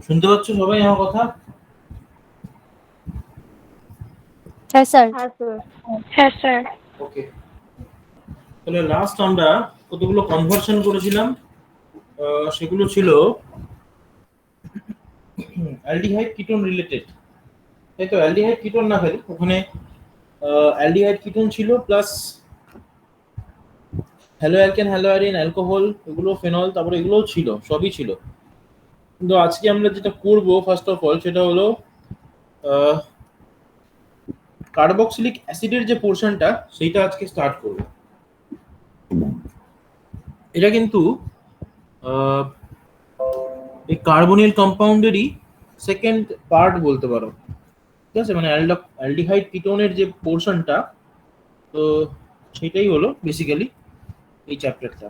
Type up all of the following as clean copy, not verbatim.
শুনতে পাচ্ছ সবাই আমার কথা? হ্যাঁ স্যার। হ্যাঁ স্যার। ওকে, তাহলে লাস্ট আমরা কতগুলো কনভার্সন করেছিলাম। সেগুলো ছিল অ্যালডিহাইড কিটোন রিলেটেড, তাই তো? অ্যালডিহাইড কিটোন না খালি ওখানে অ্যালডিহাইড কিটোন ছিল, plus hello alkane, hello arene, alcohol, এগুলো ফেনল, তারপরে এগুলোও ছিল, সবই ছিল। কিন্তু আজকে আমরা যেটা করব ফার্স্ট অফ অল সেটা হলো কার্বক্সিলিক অ্যাসিডের যে পোর্শনটা সেইটা আজকে স্টার্ট করব। এটা কিন্তু আহ, এই কার্বনিল কম্পাউন্ডেরই সেকেন্ড পার্ট বলতে পারো, ঠিক আছে? মানে অ্যালডিহাইড কিটোনের যে পোর্শনটা, তো সেটাই হলো বেসিক্যালি এই চ্যাপ্টারটা।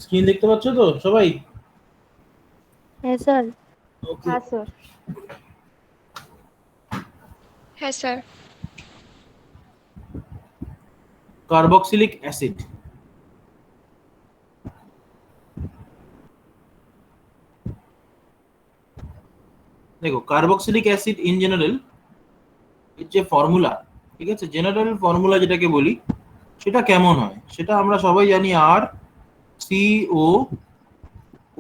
স্ক্রিন দেখতে পাচ্ছ তো সবাই? হ্যাঁ স্যার। ওকে, হ্যাঁ স্যার। হ্যাঁ স্যার। Carboxylic acid. দেখো, কার্বক্সিলিক অ্যাসিড ইন জেনারেল এর যে ফর্মুলা, ঠিক আছে, জেনারেল ফর্মুলা যেটাকে বলি, সেটা কেমন হয় সেটা আমরা সবাই জানি, আর সি ও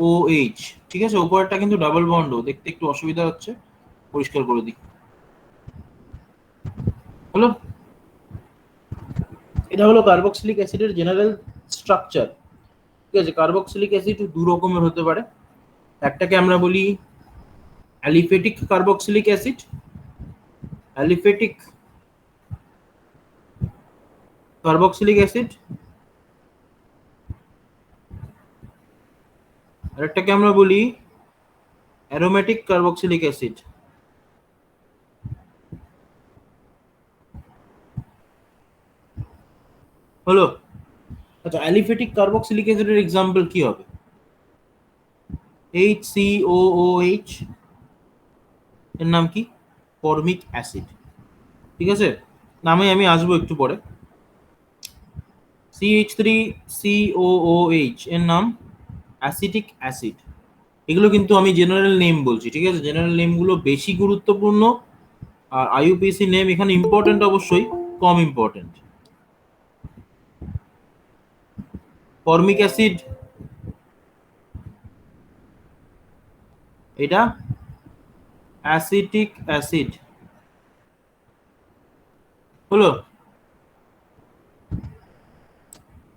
ও এইচ, ঠিক আছে? উপরেরটা কিন্তু ডাবল বন্ড, দেখতে একটু অসুবিধা হচ্ছে, পরিষ্কার করে দিই। হলো, এটা হলো কার্বক্সিলিক অ্যাসিডের জেনারেল স্ট্রাকচার, ঠিক আছে? কার্বক্সিলিক অ্যাসিড দু রকমের হতে পারে। একটাকে আমরা বলি aliphatic carboxylic acid, aliphatic carboxylic acid, আর একটাকে আমরা বলি অ্যারোমেটিক কার্বক্সিলিক অ্যাসিড। হলো? আচ্ছা, অ্যালিফেটিক কার্বক্সিলিক অ্যাসিডের এক্সাম্পল কি হবে? HCOOH, এর নাম কি? ফর্মিক অ্যাসিড, ঠিক আছে? নামে আমি আসবো একটু পরে। CH3COOH এর নাম অ্যাসিটিক অ্যাসিড। এগুলো কিন্তু আমি জেনারেল নেম বলছি, ঠিক আছে? জেনারেল নেমগুলো বেশি গুরুত্বপূর্ণ, আর আইইউপিএসি নেম এখানে ইম্পর্টেন্ট অবশ্যই, কম ইম্পর্টেন্ট। ফর্মিক অ্যাসিড এটা অ্যাসিটিক অ্যাসিড, হলো?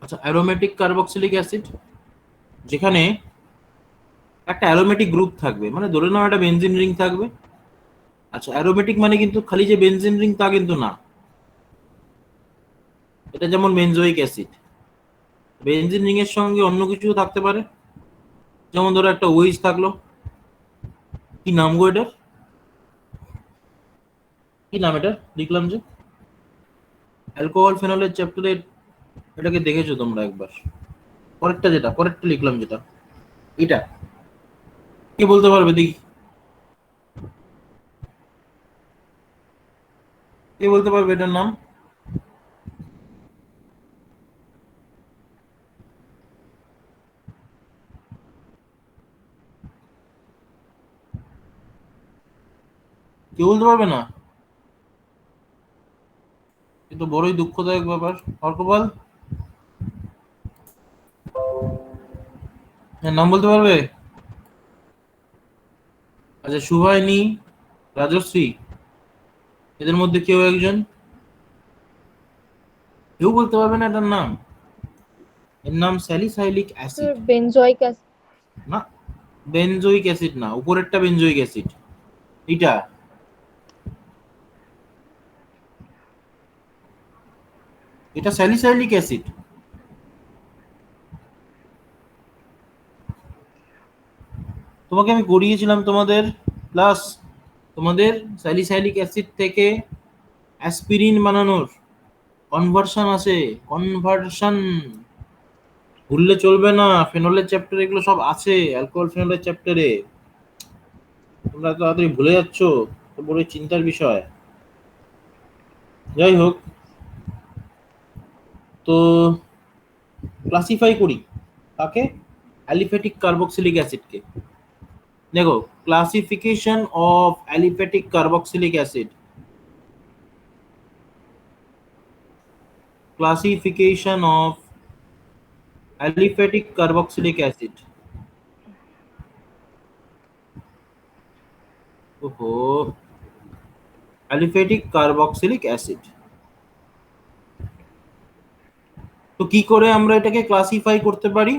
আচ্ছা, অ্যারোমেটিক কার্বক্সিলিক অ্যাসিড, যেখানে একটা অ্যারোমেটিক গ্রুপ থাকবে, মানে ধরে নাও একটা বেনজিন রিং থাকবে। আচ্ছা, অ্যারোমেটিক মানে কিন্তু খালি যে বেনজিন রিং তা কিন্তু না। এটা যেমন বেনজোইক অ্যাসিড, বেনজিন রিং এর সঙ্গে অন্য কিছু থাকতে পারে। যেমন ধরো একটা ওইচ থাকলো, কি নাম গো এটার? কি নাম এটা লিখলাম যে? অ্যালকোহল ফেনলের চ্যাপ্টারে এটাকে দেখেছো তোমরা একবার? পরেরটা, যেটা পরেরটা লিখলাম যেটা, এটা কে বলতে পারবে দেখি? কে বলতে পারবে এটার নাম? কেউ বলতে পারবে না? কিন্তু বড়ই দুঃখদায়ক ব্যাপার। অর্কপাল, এর নাম বলতে পারবে? আচ্ছা, শুভায়নী, রাজশ্রী, এদের মধ্যে কেউ একজন? কেউ বলতে পারবে না এটার নাম? এর নাম স্যালিসাইলিক অ্যাসিড। Benzoic acid. না, বেনজোইক অ্যাসিড না, উপরেরটা বেনজোইক অ্যাসিড। এটা এটা স্যালিসাইলিক অ্যাসিড। তোমাকে আমি করিয়েছিলাম তোমাদের ক্লাস, তোমাদের স্যালিসাইলিক অ্যাসিড থেকে অ্যাসপিরিন বানানোর কনভার্সন আছে, কনভার্সন ভুললে চলবে না। ফেনলের চ্যাপ্টারে এগুলো সব আছে, অ্যালকোহল ফেনলের চ্যাপ্টারে। তোমরা তো তাড়াতাড়ি ভুলে যাচ্ছ, তো বড় চিন্তার বিষয়। যাই হোক, তো ক্লাসিফাই করি কাকে? অ্যালিফ্যাটিক কার্বক্সিলিক অ্যাসিডকে। দেখো, classification of aliphatic carboxylic acid. Classification of aliphatic carboxylic acid. ওহো, aliphatic carboxylic acid। তো কি করে আমরা এটাকে ক্লাসিফাই করতে পারি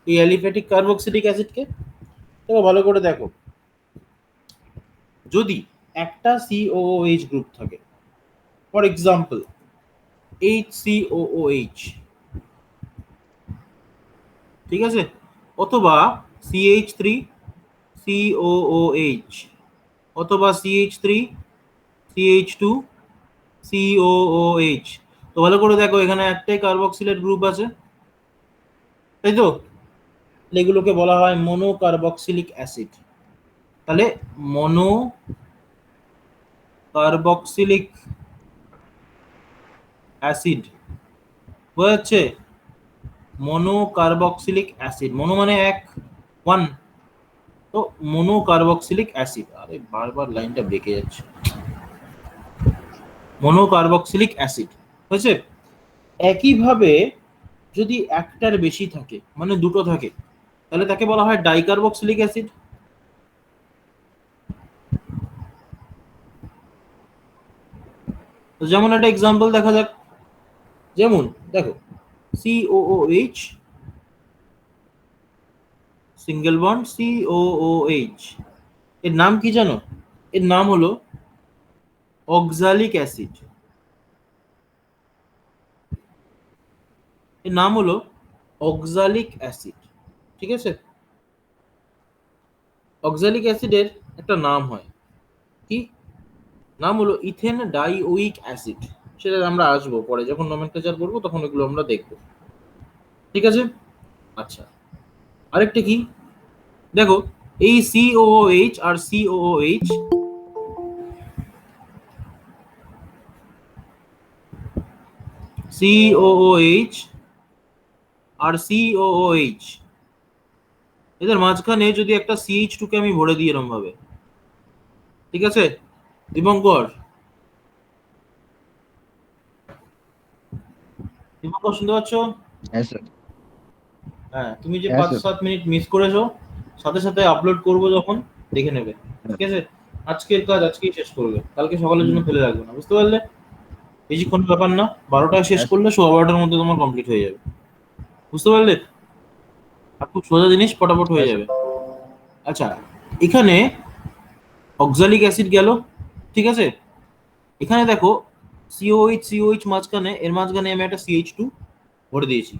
এই অ্যালিফ্যাটিক কার্বক্সিলিক অ্যাসিডকে? দেখো ভালো করে দেখো, যদি একটা COOH গ্রুপ থাকে, ফর এক্সাম্পল HCOOH, ঠিক আছে, অথবা CH3 COOH, অথবা CH3 CH2 COOH। তো ভালো করে দেখো, এখানে একটাই কার্বক্সিলেট গ্রুপ আছে, তাই তো? এগুলোকে বলা হয় মনো কার্বক্সিলিক অ্যাসিড। তাহলে মনো কার্বক্সিলিক অ্যাসিড বোঝা যাচ্ছে? মনো কার্বক্সিলিক অ্যাসিড, মনো মানে এক, ওয়ান, তো মনো কার্বক্সিলিক অ্যাসিড। আরে বারবার লাইনটা বেঁকে যাচ্ছে। মনো কার্বক্সিলিক অ্যাসিড হয়েছে। একইভাবে যদি একটার বেশি থাকে, মানে দুটো থাকে, তাহলে তাকে বলা হয় ডাইকার্বক্সিলিক অ্যাসিড। তো যেমন একটা এক্সাম্পল দেখা যাক, যেমন দেখো COOH সিঙ্গেল বন্ড COOH, এর নাম কি জানো? এর নাম হলো অক্সালিক অ্যাসিড। এর নাম হলো অক্সালিক অ্যাসিড, ঠিক আছে? অক্সালিক অ্যাসিডের একটা নাম হয়, কি নাম? হলো ইথেন ডাইওয়িক অ্যাসিড। সেটা আমরা আসবো পরে, যখন নমেনক্লেচার করবো তখন এগুলো আমরা দেখবো, ঠিক আছে? আচ্ছা, আরেকটা কি দেখো, এই COOH আর COOH, COOH আর COOH, এদের মাঝখানে যদি একটা CH2 কে আমি ভরে দিই এরকম ভাবে, ঠিক আছে দীপঙ্কর? দীপঙ্কর শুনতে পাচ্ছ? হ্যাঁ স্যার। হ্যাঁ, তুমি যে হ্যাঁ স্যার। 5-7 মিনিট মিস করেছো, সাথে সাথে আপলোড করবো যখন, দেখে নেবে, ঠিক আছে? আজকের কাজ আজকেই শেষ করবে, কালকে সকালের জন্য ফেলে রাখবে না, বুঝতে পারলে? বেশিক্ষণ ব্যাপার না, 12টায় শেষ হ্যাঁ, করলে 12:15টার মধ্যে তোমার কমপ্লিট হয়ে যাবে, বুঝতে পারলে? আর খুব সোজা জিনিস, ফটাফট হয়ে হ্যাঁ যাবে। আচ্ছা, এখানে অক্সালিক অ্যাসিড গেল, ঠিক আছে? এখানে দেখো COH মাঝখানে, এর মাঝখানে আমি একটা CH2 ভরে দিয়েছি,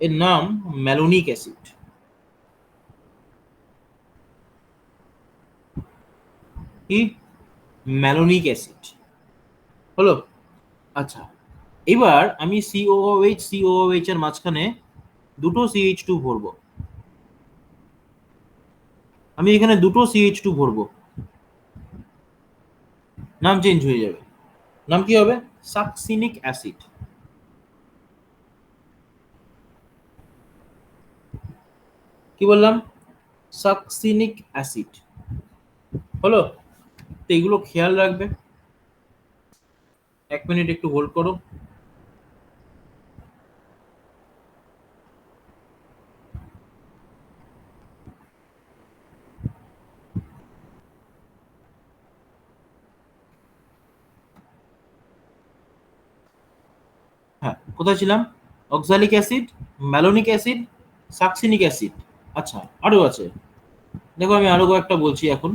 এর নাম ম্যালোনিক অ্যাসিড। কি? ম্যালোনিক অ্যাসিড হলো। আচ্ছা, এবার আমি COOH এর মাঝখানে দুটো CH2 ভরবো, আমি এখানে দুটো CH2 ভরবো, নাম চেঞ্জ হয়ে যাবে, নাম কি হবে? Succinic acid. কি বললাম? সাকসিনিক অ্যাসিড হলো। তো এগুলো খেয়াল রাখবে। 1 মিনিট একটু হোল্ড করো। হ্যাঁ, কোথায় ছিলাম? Oxalic acid, malonic acid, succinic acid. আচ্ছা, আরো আছে, দেখো আমি আরো কয়েকটা বলছি এখন,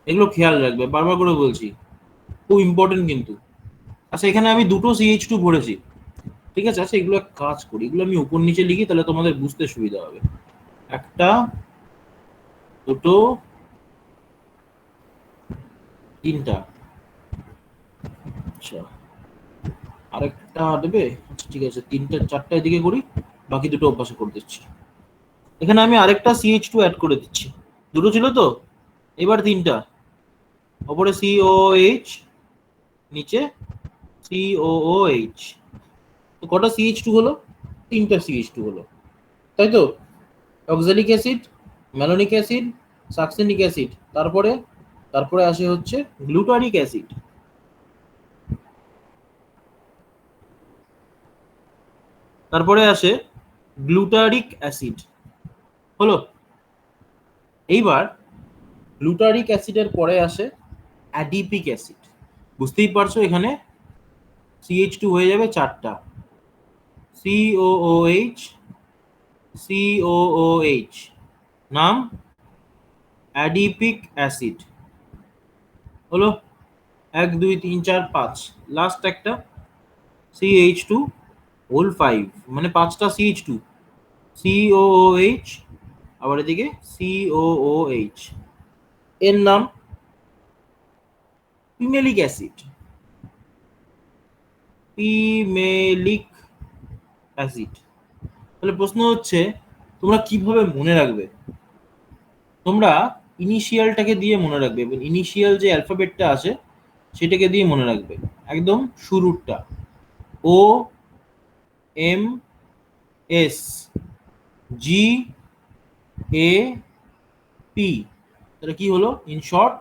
এগুলো খেয়াল রাখবে, বারবার করে বলছি, খুব ইম্পর্টেন্ট কিন্তু। আচ্ছা, এখানে আমি দুটো CH2 ভরেছি, ঠিক আছে? আচ্ছা, এগুলো এক কাজ করি, এগুলো আমি উপর নিচে লিখি, তাহলে তোমাদের বুঝতে সুবিধা হবে। একটা, দুটো, তিনটা। আচ্ছা, আরেকটা দেবে? আচ্ছা ঠিক আছে, তিনটা চারটা এদিকে করি, বাকি দুটো অভ্যাস করে দিচ্ছি। এখানে আমি আরেকটা CH2 অ্যাড করে দিচ্ছি, দুটো ছিল তো, এবার তিনটা, ওপরে COOH, নিচে COOH। তো কটা CH2 হলো? তিনটা CH2 হলো, তাই তো? Oxalic acid, malonic acid, সাকসেনিক acid, তারপরে তারপরে আসে হচ্ছে গ্লুটারিক অ্যাসিড। তারপরে আসে গ্লুটারিক অ্যাসিড, হলো? এইবার গ্লুটারিক অ্যাসিডের পরে আসে অ্যাডিপিক অ্যাসিড। বুঝতেই পারছো এখানে CH2 হয়ে যাবে চারটা, COOH, COOH, নাম অ্যাডিপিক অ্যাসিড, হলো? 1 2 3 4 5, লাস্ট একটা CH2 হোল 5, মানে পাঁচটা CH2, COOH, আবার এদিকে COOH, এর নাম পিমেলিক অ্যাসিড। পিমেলিক অ্যাসিড। তাহলে প্রশ্ন হচ্ছে তোমরা কিভাবে মনে রাখবে? তোমরা ইনিশিয়ালটাকে দিয়ে মনে রাখবে, এবং ইনিশিয়াল যে অ্যালফাবেটটা আছে সেটাকে দিয়ে মনে রাখবে, একদম শুরুরটা, OMS, GAP। তাহলে কি হলো? ইন শর্ট,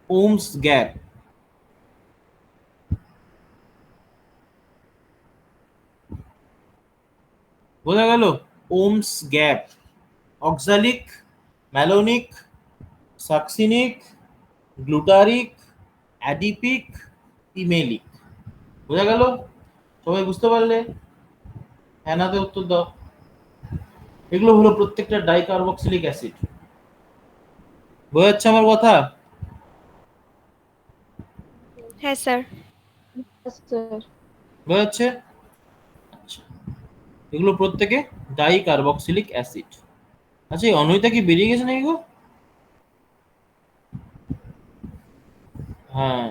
ওমস গ্যাপ। বোঝা গেল? ওমস gap, oxalic, malonic, succinic, glutaric, adipic, ইমেলিক। বোঝা গেল? সবাই বুঝতে পারলে? হ্যাঁ নাতে উত্তর দাও। এগুলো হলো প্রত্যেকটা ডাইকার্বক্সিলিক অ্যাসিড। বোঝা যাচ্ছে আমার কথা? হ্যাঁ স্যার। Yes, sir. বোঝা যাচ্ছে? আচ্ছা, এগুলো প্রত্যেকে ডাইকার্বক্সিলিক অ্যাসিড। আচ্ছা, এই অনয়টা কি বেরিয়ে গেছে নাকি গো? হ্যাঁ,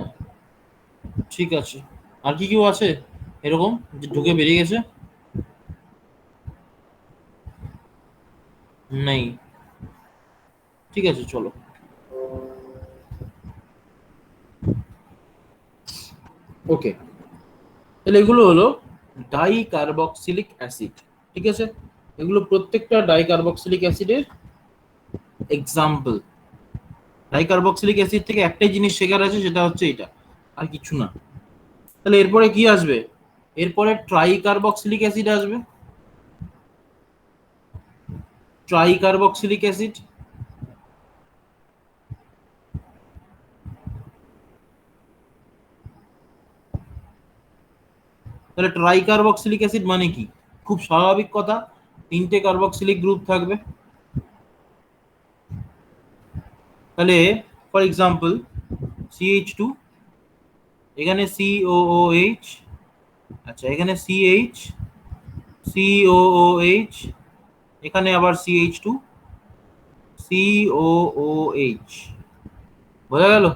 ঠিক আছে। আর কি কেউ আছে এরকম যে ঢুকে বেরিয়ে গেছে? নেই, ঠিক আছে, চলো। ওকে, তাহলে এগুলো হলো ডাইকার্বক্সিলিক অ্যাসিড, ঠিক আছে? এগুলো প্রত্যেকটা ডাইকার্বক্সিলিক অ্যাসিডের এক্সাম্পল। ডাইকার্বক্সিলিক অ্যাসিড থেকে একটাই জিনিস শেখার আছে, সেটা হচ্ছে এটা, আর কিছু না। তাহলে এরপরে কি আসবে? এরপরে ট্রাইকার্বক্সিলিক অ্যাসিড আসবে। ট্রাইকার্বক্সিলিক অ্যাসিড, তাহলে ট্রাইকার্বক্সিলিক অ্যাসিড মানে কি? খুব স্বাভাবিক কথা, তিনটে কার্বক্সিলিক গ্রুপ থাকবে। তাহলে ফর এক্সাম্পল CH2, এখানে COOH, আচ্ছা এখানে CH, COOH, এখানে আবার CH2, COOH। বোঝা গেল?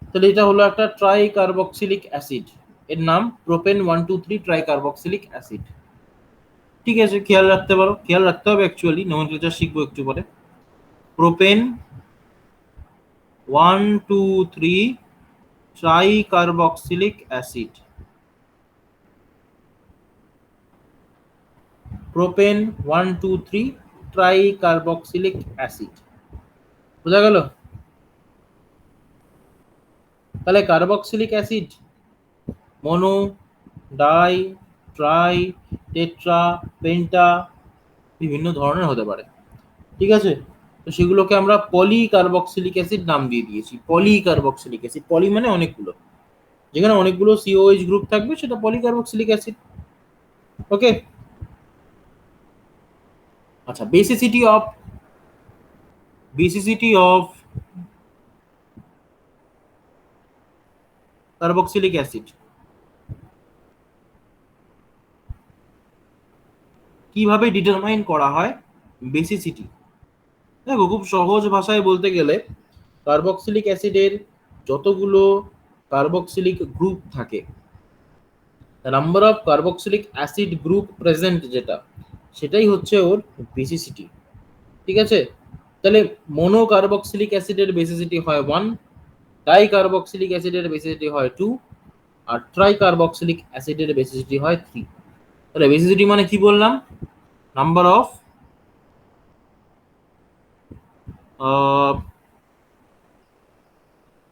তাহলে এটা হলো একটা ট্রাইকার্বক্সিলিক অ্যাসিড, এর নাম প্রোপেন 1 2 3 ট্রাইকার্বক্সিলিক অ্যাসিড। ঠিক আছে, খেয়াল রাখতে পারো, খেয়াল রাখতে হবে, অ্যাকচুয়ালি নোমেনক্লেচার শিখবো একটু পরে। Propane 1 2 3 tricarboxylic acid, propane 1 2 3 tricarboxylic acid. বোঝা গেল? তাহলে carboxylic acid mono, di, tri, tetra, penta, বিভিন্ন ধরনের হতে পারে, ঠিক আছে? তো সেগুলোকে আমরা পলিকার্বক্সিলিক অ্যাসিড নাম দিয়ে দিয়েছি। পলিকার্বক্সিলিক অ্যাসিড, পলি মানে অনেকগুলো, যেখানে অনেকগুলো COH গ্রুপ থাকবে সেটা পলিকার্বক্সিলিক অ্যাসিড। ওকে, আচ্ছা, বেসিসিটি অফ কার্বক্সিলিক অ্যাসিড কিভাবে ডিটারমাইন করা হয়? বেসিসিটি, দেখো খুব সহজ ভাষায় বলতে গেলে কার্বক্সিলিক অ্যাসিডের যতগুলো কার্বক্সিলিক গ্রুপ থাকে, number of carboxylic acid group present যেটা, সেটাই হচ্ছে ওর বেসিসিটি। ঠিক আছে? তাহলে মোনো কার্বক্সিলিক অ্যাসিডের বেসিসিটি হয় 1, ডাই কার্বক্সিলিক অ্যাসিডের বেসিসিটি হয় 2, আর ট্রাই কার্বক্সিলিক অ্যাসিডের বেসিসিটি হয় 3। তাহলে বেসিসিটি মানে কি বললাম? Number of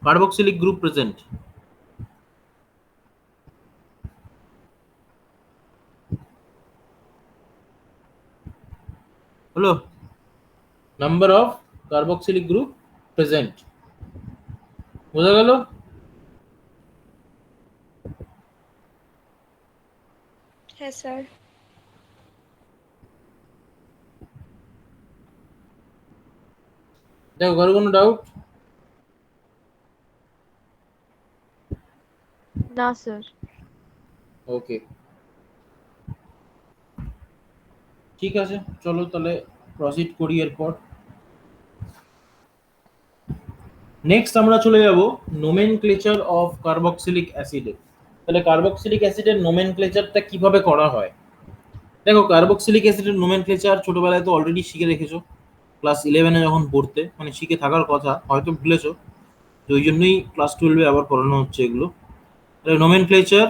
carboxylic group present. হলো number of carboxylic group present. বোঝা গেল? Yes, sir. দেখো কারো কোনো ডাউট? না স্যার। ওকে, ঠিক আছে, চলো তাহলে প্রসিড করি। এরপর নেক্সট আমরা চলে যাব নোমেনক্লেচার অফ কার্বক্সিলিক অ্যাসিডে। তাহলে কার্বক্সিলিক অ্যাসিডের নোমেনক্লেচারটা কিভাবে করা হয়? দেখো কার্বক্সিলিক অ্যাসিডের নোমেনক্লেচার ছোটবেলায় তো অলরেডি শিখে রেখেছো, ক্লাস 11-এ যখন পড়তে, মানে শিখে থাকার কথা, হয়তো ভুলেছো, তো ওই জন্যই ক্লাস 12-এ আবার পড়ানো হচ্ছে এগুলো। তাহলে নোমেনক্লেচার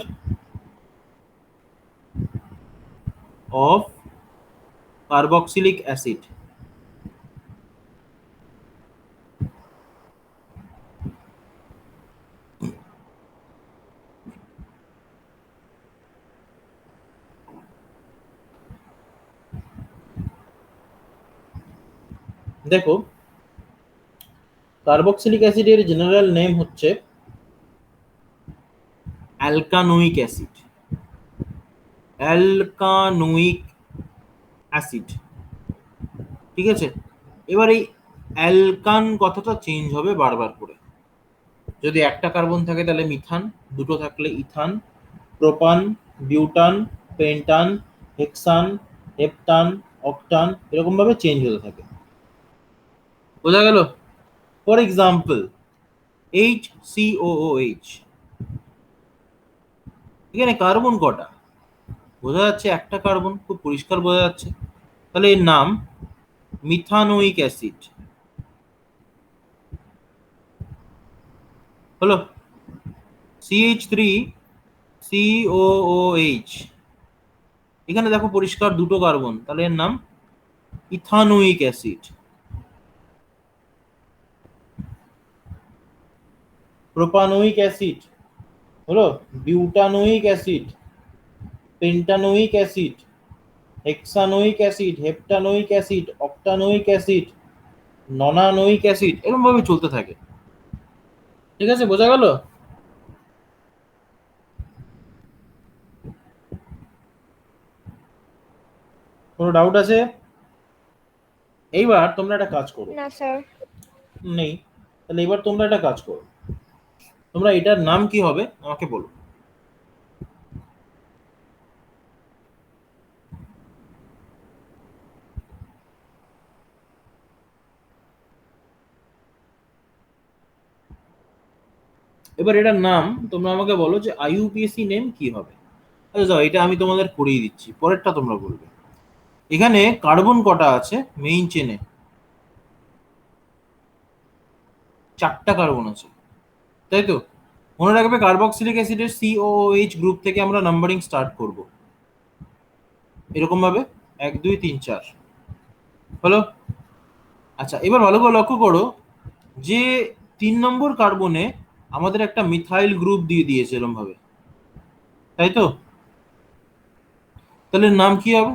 অফ কার্বক্সিলিক অ্যাসিড। দেখো কার্বক্সিলিক অ্যাসিডের জেনারেল নেম হচ্ছে অ্যালকানোয়িক অ্যাসিড। অ্যালকানোয়িক অ্যাসিড, ঠিক আছে? এবার এই অ্যালকান কথাটা চেঞ্জ হবে বারবার করে। যদি একটা কার্বন থাকে তাহলে মিথান, দুটো থাকলে ইথান, প্রোপান, বিউটান, পেন্টান, হেক্সান, হেপটান, অক্টান, এরকম ভাবে চেঞ্জ হতে থাকে। বোঝা গেল? ফর এক্সাম্পল HCOOH, এখানে কার্বন কটা? বোঝা যাচ্ছে একটা কার্বন, খুব পরিষ্কার বোঝা যাচ্ছে। তাহলে এর নাম মিথানোয়িক অ্যাসিড। হলো CH3COOH, এখানে দেখো পরিষ্কার দুটো কার্বন, তাহলে এর নাম ইথানোয়িক অ্যাসিড। প্রোপানোয়িক অ্যাসিড হলো butanoic acid, pentanoic acid, hexanoic acid, heptanoic acid, octanoic acid, nonanoic acid, এরকম ভাবে চলতে থাকে। ঠিক আছে, বোঝা গেল? কোনো ডাউট আছে? এইবার তোমরা একটা কাজ করো। No, sir. নেই? তাহলে এবার তোমরা একটা কাজ করো, তোমরা এটার নাম কি হবে আমাকে বলো। এবার এটার নাম তোমরা আমাকে বলো যে আইইউপিএসি নেম কি হবে। আচ্ছা যাও, এটা আমি তোমাদের করিয়ে দিচ্ছি, পরেরটা তোমরা বলবে। এখানে কার্বন কটা আছে মেইন চেনে? 4টা কার্বন আছে, তাই তো? মনে রাখবে কার্বক্সিলিক অ্যাসিডের COOH গ্রুপ থেকে আমরা নাম্বারিং স্টার্ট করব এরকম ভাবে, 1 2 3 4। হলো? আচ্ছা এবার ভালো করে লক্ষ্য করো যে 3 নম্বর কার্বনে আমাদের একটা মিথাইল গ্রুপ দিয়ে দিয়েছে এরকম ভাবে, তাই তো? তাহলে নাম কি হবে?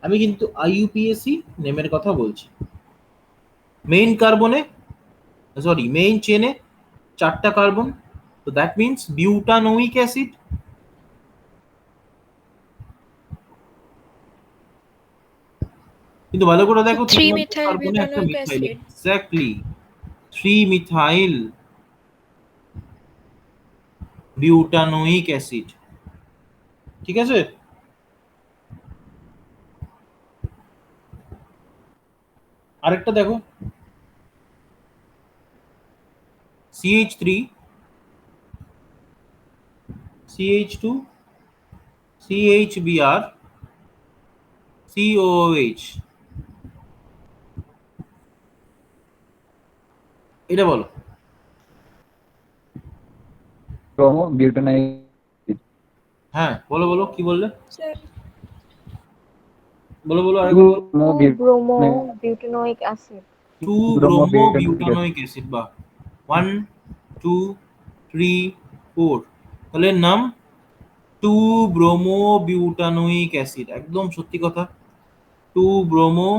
আমি কিন্তু আইইউপিএসি নেমের কথা বলছি। মেইন কার্বনে, সরি মেইন চেনে 4টা কার্বন, তো দ্যাট মিন্স বিউটানোয়িক অ্যাসিড। কিন্তু ভালো করে দেখো 3 নম্বর 3-methyl কার্বনে একটা butanoic methyl, acid. Exactly 3 methyl butanoic acid. ঠিক আছে? আরেকটা দেখো CH3 CH2 CHBr COOH, এটা বলো। ব্রোমো বিউটানাইক। হ্যাঁ বলো বলো কি বললে, স্যার বলো বলো আরেকবার বলো। Bromo butanoic acid. 2 bromo butanoic acid, বা 1 2 3 4, তাহলে এর নাম 2 ব্রোমো বিউটানোইক অ্যাসিড, একদম সত্যি কথা। 2 ব্রোমো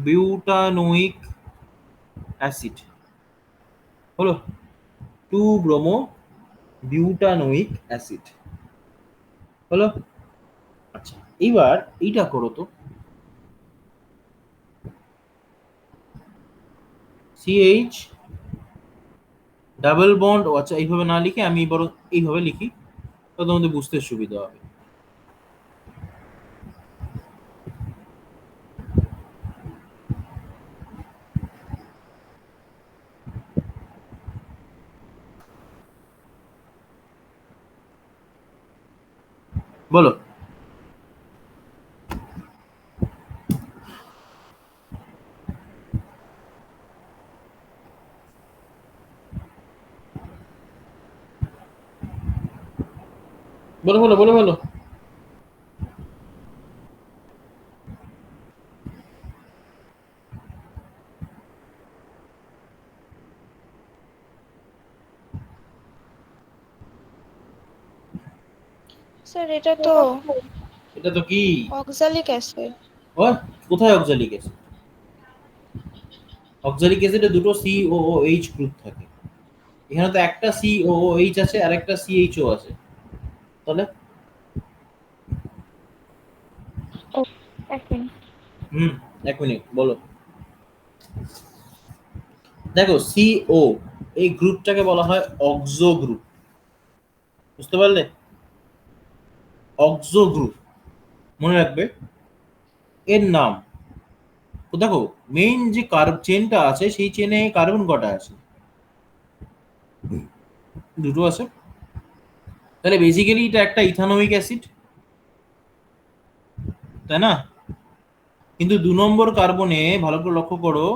বিউটানোইক অ্যাসিড হলো 2 ব্রোমো বিউটানোইক অ্যাসিড হলো। আচ্ছা এইবার এইটা করো তো, সিএইচ ডাবল বন্ড, আচ্ছা এইভাবে না লিখে আমি বরং এইভাবে লিখি, তো তোমাদের বুঝতে সুবিধা হবে। বলো। বলো বলো বলো বলো। স্যার এটা তো এটা তো কি, অক্সালিক অ্যাসিড। ও কোথায় অক্সালিক অ্যাসিড? অক্সালিক অ্যাসিডে দুটো COOH গ্রুপ থাকে, এখানে তো একটা COOH আছে আর একটা CHO আছে, তাহলে এক মিনিট। হুম, এক মিনিট বলো। দেখো CO এই গ্রুপটাকে বলা হয় অক্সো গ্রুপ, বুঝতে পারলে? অক্সো গ্রুপ মনে রাখবে এর নাম। তো দেখো মেইন যে চেনটা আছে সেই চেনে কার্বন কটা আছে? দুটো আছে, তাহলে বেসিক্যালি এটা একটা ইথানোইক অ্যাসিড, তাই না? কিন্তু 2 নম্বর কার্বনে ভালো করে লক্ষ্য করো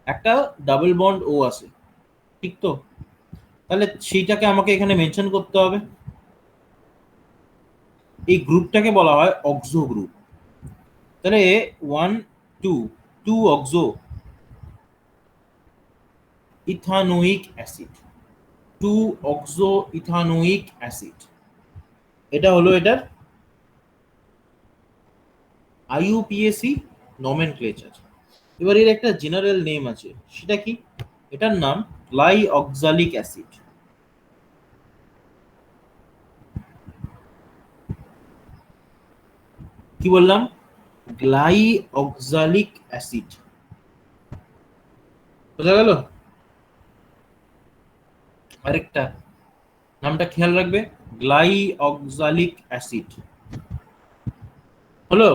একটা ডাবল বন্ড ও আছে, ঠিক তো? তাহলে সেইটাকে আমাকে এখানে মেনশন করতে হবে। এই গ্রুপটাকে বলা হয় অক্সো গ্রুপ। তাহলে 1 2 2 oxo ethanoic acid, 2 oxo ethanoic acid, এটা হলো এটার IUPAC নমেনক্লেচার। এবার এর একটা জেনারেল নেম আছে, সেটা কি? এটার নাম লাই অক্সালিক অ্যাসিড। কি বললাম? গ্লাই অক্সালিক অ্যাসিড, বোঝা গেল? আরেকটা নামটা খেয়াল রাখবে, গ্লাই অক্সালিক অ্যাসিড হলো।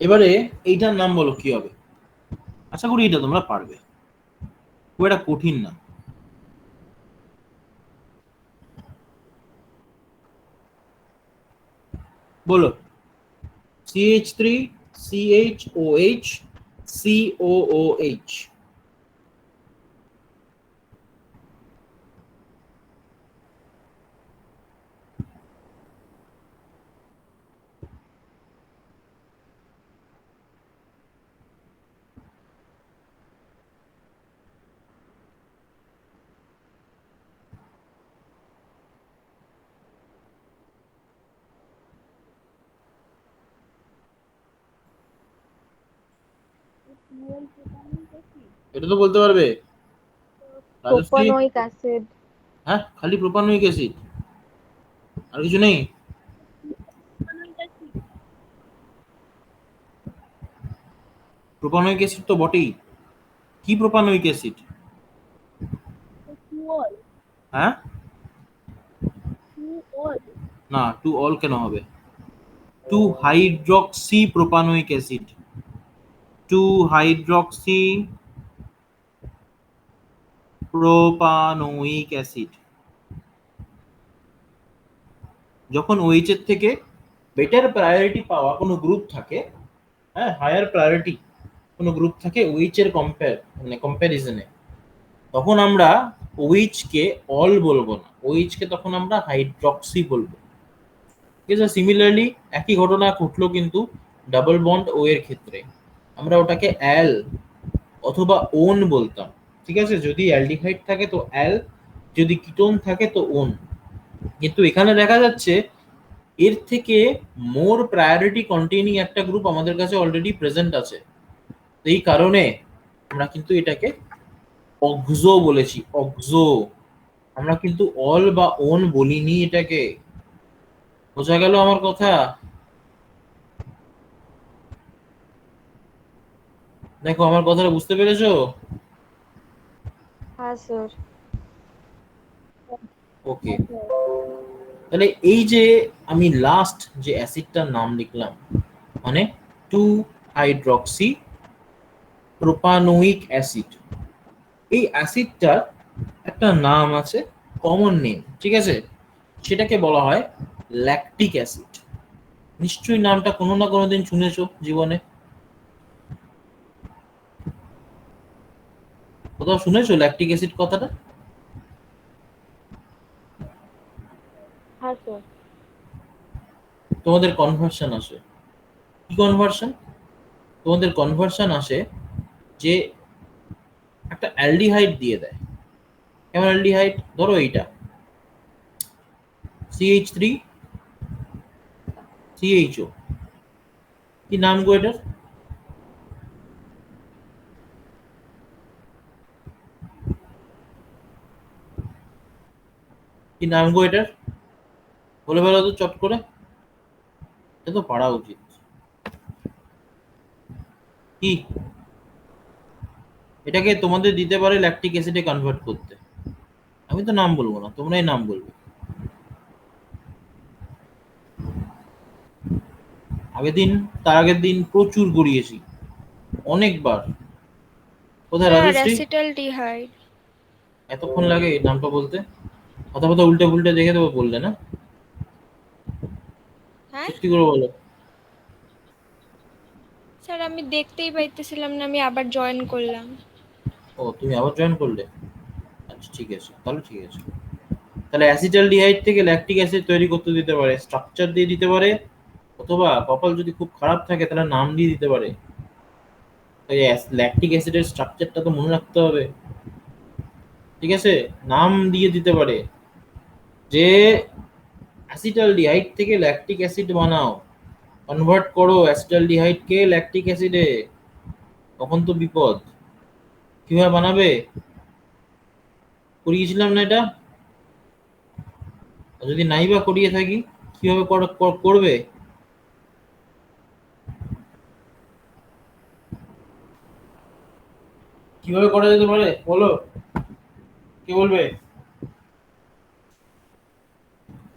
এবারে এইটার নাম বলো কি হবে? আশা করি এটা তোমরা পারবে, খুব একটা কঠিন না। বলো। CH3 CHOH COOH। এটা তো বলতে পারবে রাজশ্রী? Propanoic acid. হ্যাঁ খালি প্রোপানোইক অ্যাসিড, আর কিছু নেই? প্রোপানোইক অ্যাসিড তো বটেই, কি প্রোপানোইক অ্যাসিড? হ্যাঁ না, টু অল কেন হবে? 2 hydroxy propanoic acid, 2 hydroxy propanoic acid, যখন OH এর থেকে বেটার প্রায়োরিটি পাওয়া কোনো গ্রুপ থাকে, হ্যাঁ, হায়ার প্রায়োরিটি কোনো গ্রুপ থাকে OH এর কম্প্যারিজনে, তখন আমরা OH কে অল বলবো না, OH কে তখন আমরা হাইড্রক্সি বলবো। ঠিক আছে, সিমিলারলি একই ঘটনা ঘটলো কিন্তু ডাবল বন্ড ও এর ক্ষেত্রে, আমরা ওটাকে অ্যাল অথবা ওন বলতাম। ঠিক আছে, যদি অ্যালডিহাইড থাকে তো অ্যাল, যদি কিটোন থাকে তো ওন। কিন্তু এখানে দেখা যাচ্ছে এর থেকে মোর প্রায়োরিটি কন্টেইনিং একটা গ্রুপ আমাদের কাছে অলরেডি প্রেজেন্ট আছে, এই কারণে আমরা কিন্তু এটাকে অক্সো বলেছি, অক্সো। আমরা কিন্তু অল বা ওন বলিনি এটাকে। বোঝা গেল আমার কথা? দেখো, আমার কথাটা বুঝতে পেরেছো? হ্যাঁ স্যার। ওকে, তাহলে এই যে আমি লাস্ট যে অ্যাসিডটার নাম লিখলাম, মানে 2 হাইড্রক্সি প্রোপানোইক অ্যাসিড, এই অ্যাসিডটার একটা নাম আছে, কমন নেম, ঠিক আছে, সেটাকে বলা হয় ল্যাকটিক অ্যাসিড। নিশ্চয়ই নামটা কোনো না কোনো দিন শুনেছো জীবনে, কোথাও শুনেছো ল্যাকটিক অ্যাসিড কথাটা? হ্যাঁ স্যার। তোমাদের কনভার্সন আসে, কি কনভার্সন? তোমাদের কনভার্সন আসে যে একটা অ্যালডিহাইড দিয়ে দেয়। কেমন অ্যালডিহাইড? ধরো এইটা CH3 CHO, কি নাম গো এটার? কি নাম গো এটার? বলে ফেলো তো চট করে, এটা তো পারা উচিত। কি? এটাকে তোমাদের দিতে পারে ল্যাকটিক অ্যাসিডে কনভার্ট করতে। আমি তো নাম বলবো না, তোমরাই নাম বলবে। তার আগের দিন প্রচুর গড়িয়েছি, অনেকবার। কোথায় স্যার রাজশ্রী? অ্যাসিটালডিহাইড। এতক্ষণ লাগে এই নামটা বলতে? কথা কথা উল্টে পুল্টে দেখে দেবো বললে না? হ্যাঁ সত্যি করে বলো। স্যার আমি দেখতেই পাইতেছিলাম না, আমি আবার জয়েন করলাম। ও, তুমি আবার জয়েন করলে? আচ্ছা ঠিক আছে, তাহলে ঠিক আছে। তাহলে অ্যাসিটালডিহাইড থেকে ল্যাকটিক অ্যাসিড তৈরি করতে দিতে পারে, স্ট্রাকচার দিয়ে দিতে পারে, অথবা কপাল যদি খুব খারাপ থাকে তাহলে নাম দিয়ে দিতে পারে। ল্যাকটিক অ্যাসিডের স্ট্রাকচারটা তো মনে রাখতে হবে, ঠিক আছে? নাম দিয়ে দিতে পারে যে অ্যাসিটালডিহাইড থেকে ল্যাকটিক অ্যাসিড বানাও, কনভার্ট করো অ্যাসিটালডিহাইড কে ল্যাকটিক অ্যাসিডে, তখন তো বিপদ। কিভাবে বানাবে? করিয়েছিলাম না এটা? আর যদি নাই বা করিয়ে থাকি, কিভাবে করবে? কিভাবে করা যেতে পারে বলো, কে বলবে?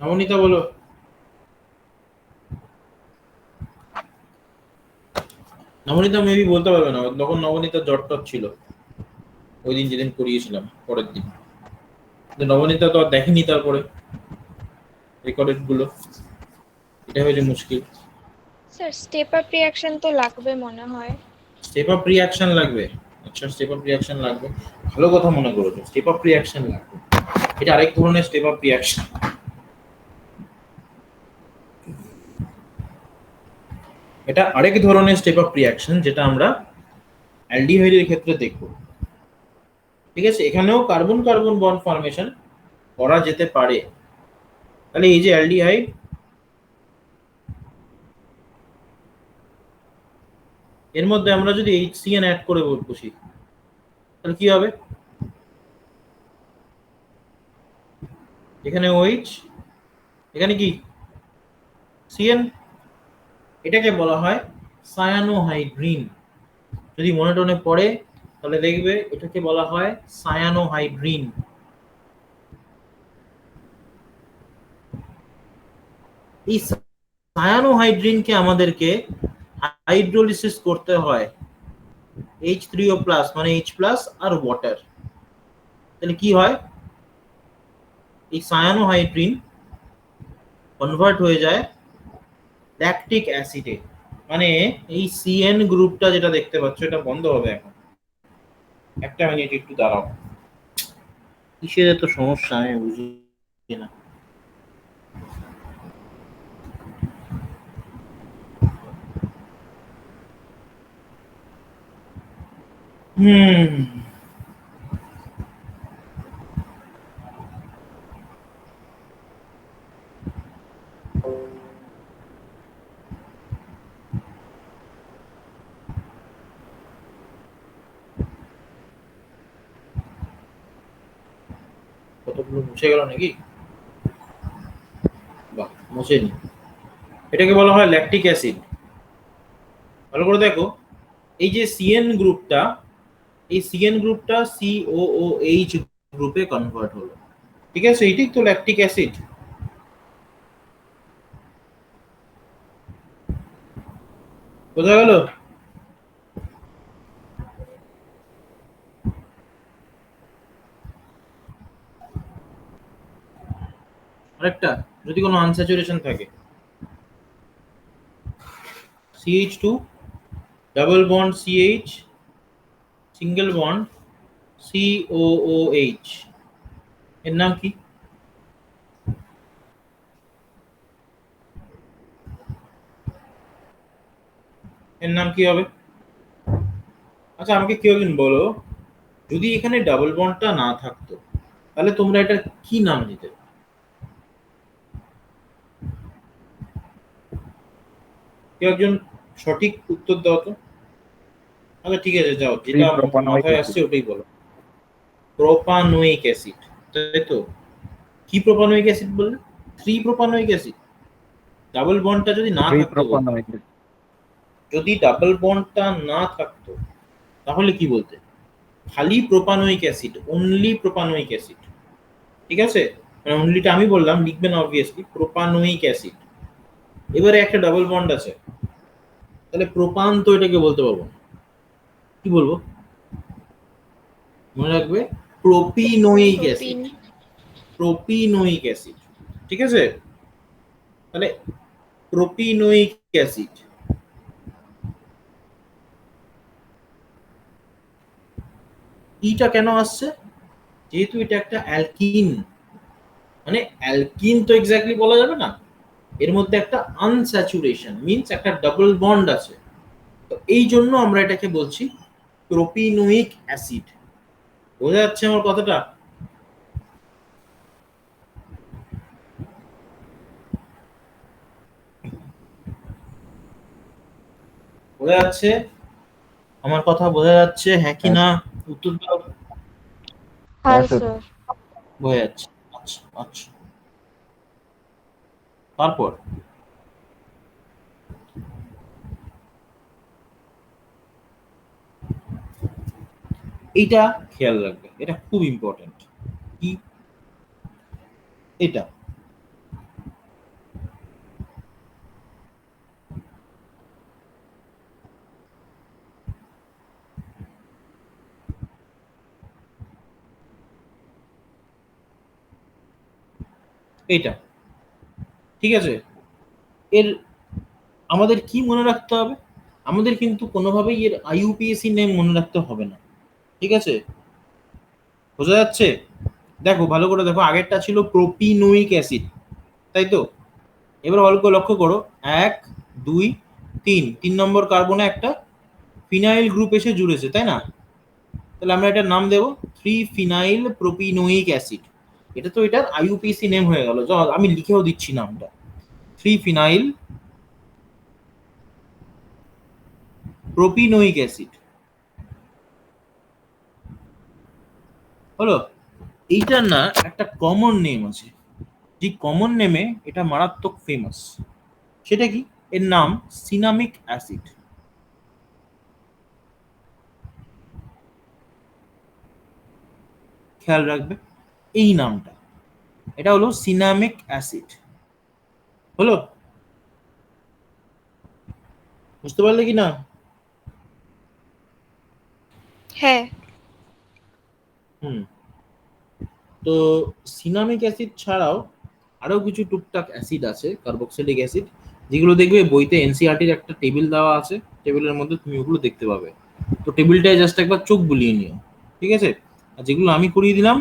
নবনীতা বলো। নবনীতা মেবি বলতে পারবে না, তখন নবনীতা জ্বর টর ছিল ওই দিন যেদিন করিয়েছিলাম, পরের দিন। কিন্তু নবনীতা তো আর দেখেনি তারপরে রেকর্ডেড গুলো, এটা হয়েছে মুশকিল। স্যার স্টেপ আপ রিঅ্যাকশন তো লাগবে মনে হয়। স্টেপ আপ রিঅ্যাকশন লাগবে? আচ্ছা, স্টেপ আপ রিঅ্যাকশন লাগবে, ভালো কথা মনে করেছো, স্টেপ আপ রিঅ্যাকশন লাগবে। এটা আরেক ধরনের স্টেপ আপ রিঅ্যাকশন। এটা আরেক ধরনের স্টেপ আপ রিঅ্যাকশন যেটা আমরা অ্যালডিহাইডের ক্ষেত্রে দেখব। ঠিক আছে, এখানেও কার্বন কার্বন বন্ড ফর্মেশন করা যেতে পারে। তাহলে এই যে অ্যালডিহাইড, এর মধ্যে আমরা যদি HCN অ্যাড করে বসি তাহলে কি হবে? এখানে OH, এখানে কি CN, এটাকে বলা হয় সায়ানোহাইড্রিন। যদি মনে টনে পড়ে তাহলে দেখবে এটাকে বলা হয় সায়ানোহাইড্রিন। এই সায়ানোহাইড্রিনকে আমাদেরকে হাইড্রোলিসিস করতে হয় H3O+ মানে H+ আর ওয়াটার। তাহলে কি হয়? এই সায়ানোহাইড্রিন কনভার্ট হয়ে যায় ল্যাকটিক অ্যাসিডে। মানে এই সিএন গ্রুপটা যেটা দেখতে পাচ্ছ এটা বন্ধ হবে এখন। একটা মিনিট একটু দাঁড়াও, কিসের এত সমস্যা আমি বুঝি না। হুম, কতগুলো মুছে গেল নাকি? বাহ, মুছেনি। এটাকে বলা হয় ল্যাকটিক অ্যাসিড। ভালো করে দেখো, এই যে সিএন গ্রুপটা, এই সিএন গ্রুপটা সিওওএইচ গ্রুপে কনভার্ট হলো। ঠিক আছে, এটাই তো ল্যাকটিক অ্যাসিড। বোঝা গেল? আরেকটা, যদি কোনো আনস্যাচুরেশন থাকে, CH2 double bond CH single bond COOH, এর নাম কি? এর নাম কি হবে? আচ্ছা আমাকে কেউ একজন বলো, যদি এখানে ডাবল বন্ডটা না থাকতো তাহলে তোমরা এটা কি নাম দিতে? কেউ একজন সঠিক উত্তর দাও তো। আচ্ছা ঠিক আছে, যাও, যেটা প্রোপানয়িক মাথায় অ্যাসিড। আসছে ওটাই বলো। প্রোপানোয়িক অ্যাসিড, তাই তো? কি প্রোপানোয়িক অ্যাসিড বললে? Three propanoic acid. ডাবল বন্ডটা যদি না থাকতো বলতে, প্রোপানয়িক। যদি ডাবল বন্ডটা না থাকতো তাহলে কি বলতে? খালি propanoic acid, only propanoic acid. ঠিক আছে, মানে অনলিটা আমি বললাম, লিখবেন অবভিয়াসলি প্রোপানোয়িক অ্যাসিড। এবারে একটা ডাবল বন্ড আছে, তাহলে প্রোপান তো এটাকে বলতে পারবো না। কি বলবো? মনে রাখবে, প্রোপিনোয়িক অ্যাসিড। প্রোপিন। প্রোপিনোয়িক অ্যাসিড। ঠিক আছে, তাহলে প্রোপিনোয়িক অ্যাসিড। ইটা কেন আসছে? যেহেতু এটা একটা অ্যালকিন, মানে অ্যালকিন তো এক্স্যাক্টলি বলা যাবে না, এর মধ্যে একটা আনস্যাচুরেশন মিন্স একটা ডাবল বন্ড আছে, তো এই জন্য আমরা এটাকে বলছি প্রোপিনোয়িক অ্যাসিড। বোঝা যাচ্ছে আমার কথাটা? বোঝা যাচ্ছে আমার কথা? বোঝা যাচ্ছে হ্যাঁ কি হ্যাঁ না? উত্তর দাও। হ্যাঁ স্যার। স্যার। বোঝা যাচ্ছে। আচ্ছা আচ্ছা, তারপর এইটা খেয়াল রাখবে, এটা খুব ইম্পর্টেন্ট। কি এটা? এইটা ঠিক আছে, এর আমাদের কি মনে রাখতে হবে? আমাদের কিন্তু কোনোভাবেই এর আইইউপিএসি নেম মনে রাখতে হবে না। ঠিক আছে, বোঝা যাচ্ছে? দেখো ভালো করে দেখো, আগেরটা ছিল প্রোপিনোয়িক অ্যাসিড, তাই তো? এবার ভালো করে লক্ষ্য করো, এক, দুই, তিন, 3 নম্বর কার্বনে একটা ফিনাইল গ্রুপ এসে জুড়েছে, তাই না? তাহলে আমরা এটার নাম দেবো থ্রি ফিনাইল প্রোপিনোয়িক অ্যাসিড। এটা তো এটার আইইউপিএসি নেম হয়ে গেল। আমি লিখেও দিচ্ছি নামটা, থ্রি ফিনাইল প্রোপিনোয়িক অ্যাসিড। হলো? এইটার না একটা কমন নেম আছে, যে কমন নেমে এটা মারাত্মক ফেমাস। সেটা কি? এর নাম সিনামিক অ্যাসিড। খেয়াল রাখবে এই নামটা, এটা হলো সিনামিক অ্যাসিড। হলো? বুঝতে পারলে কি না? হ্যাঁ। হুম। তো সিনামিক অ্যাসিড ছাড়াও আরো কিছু টুকটাক অ্যাসিড আছে কার্বক্সিলিক অ্যাসিড, যেগুলো দেখবে বইতে এনসিইআরটির একটা টেবিল দেওয়া আছে, টেবিলের মধ্যে তুমি ওগুলো দেখতে পাবে। তো টেবিলটায় জাস্ট একবার চোখ বুলিয়ে নিও, ঠিক আছে? আর যেগুলো আমি করিয়ে দিলাম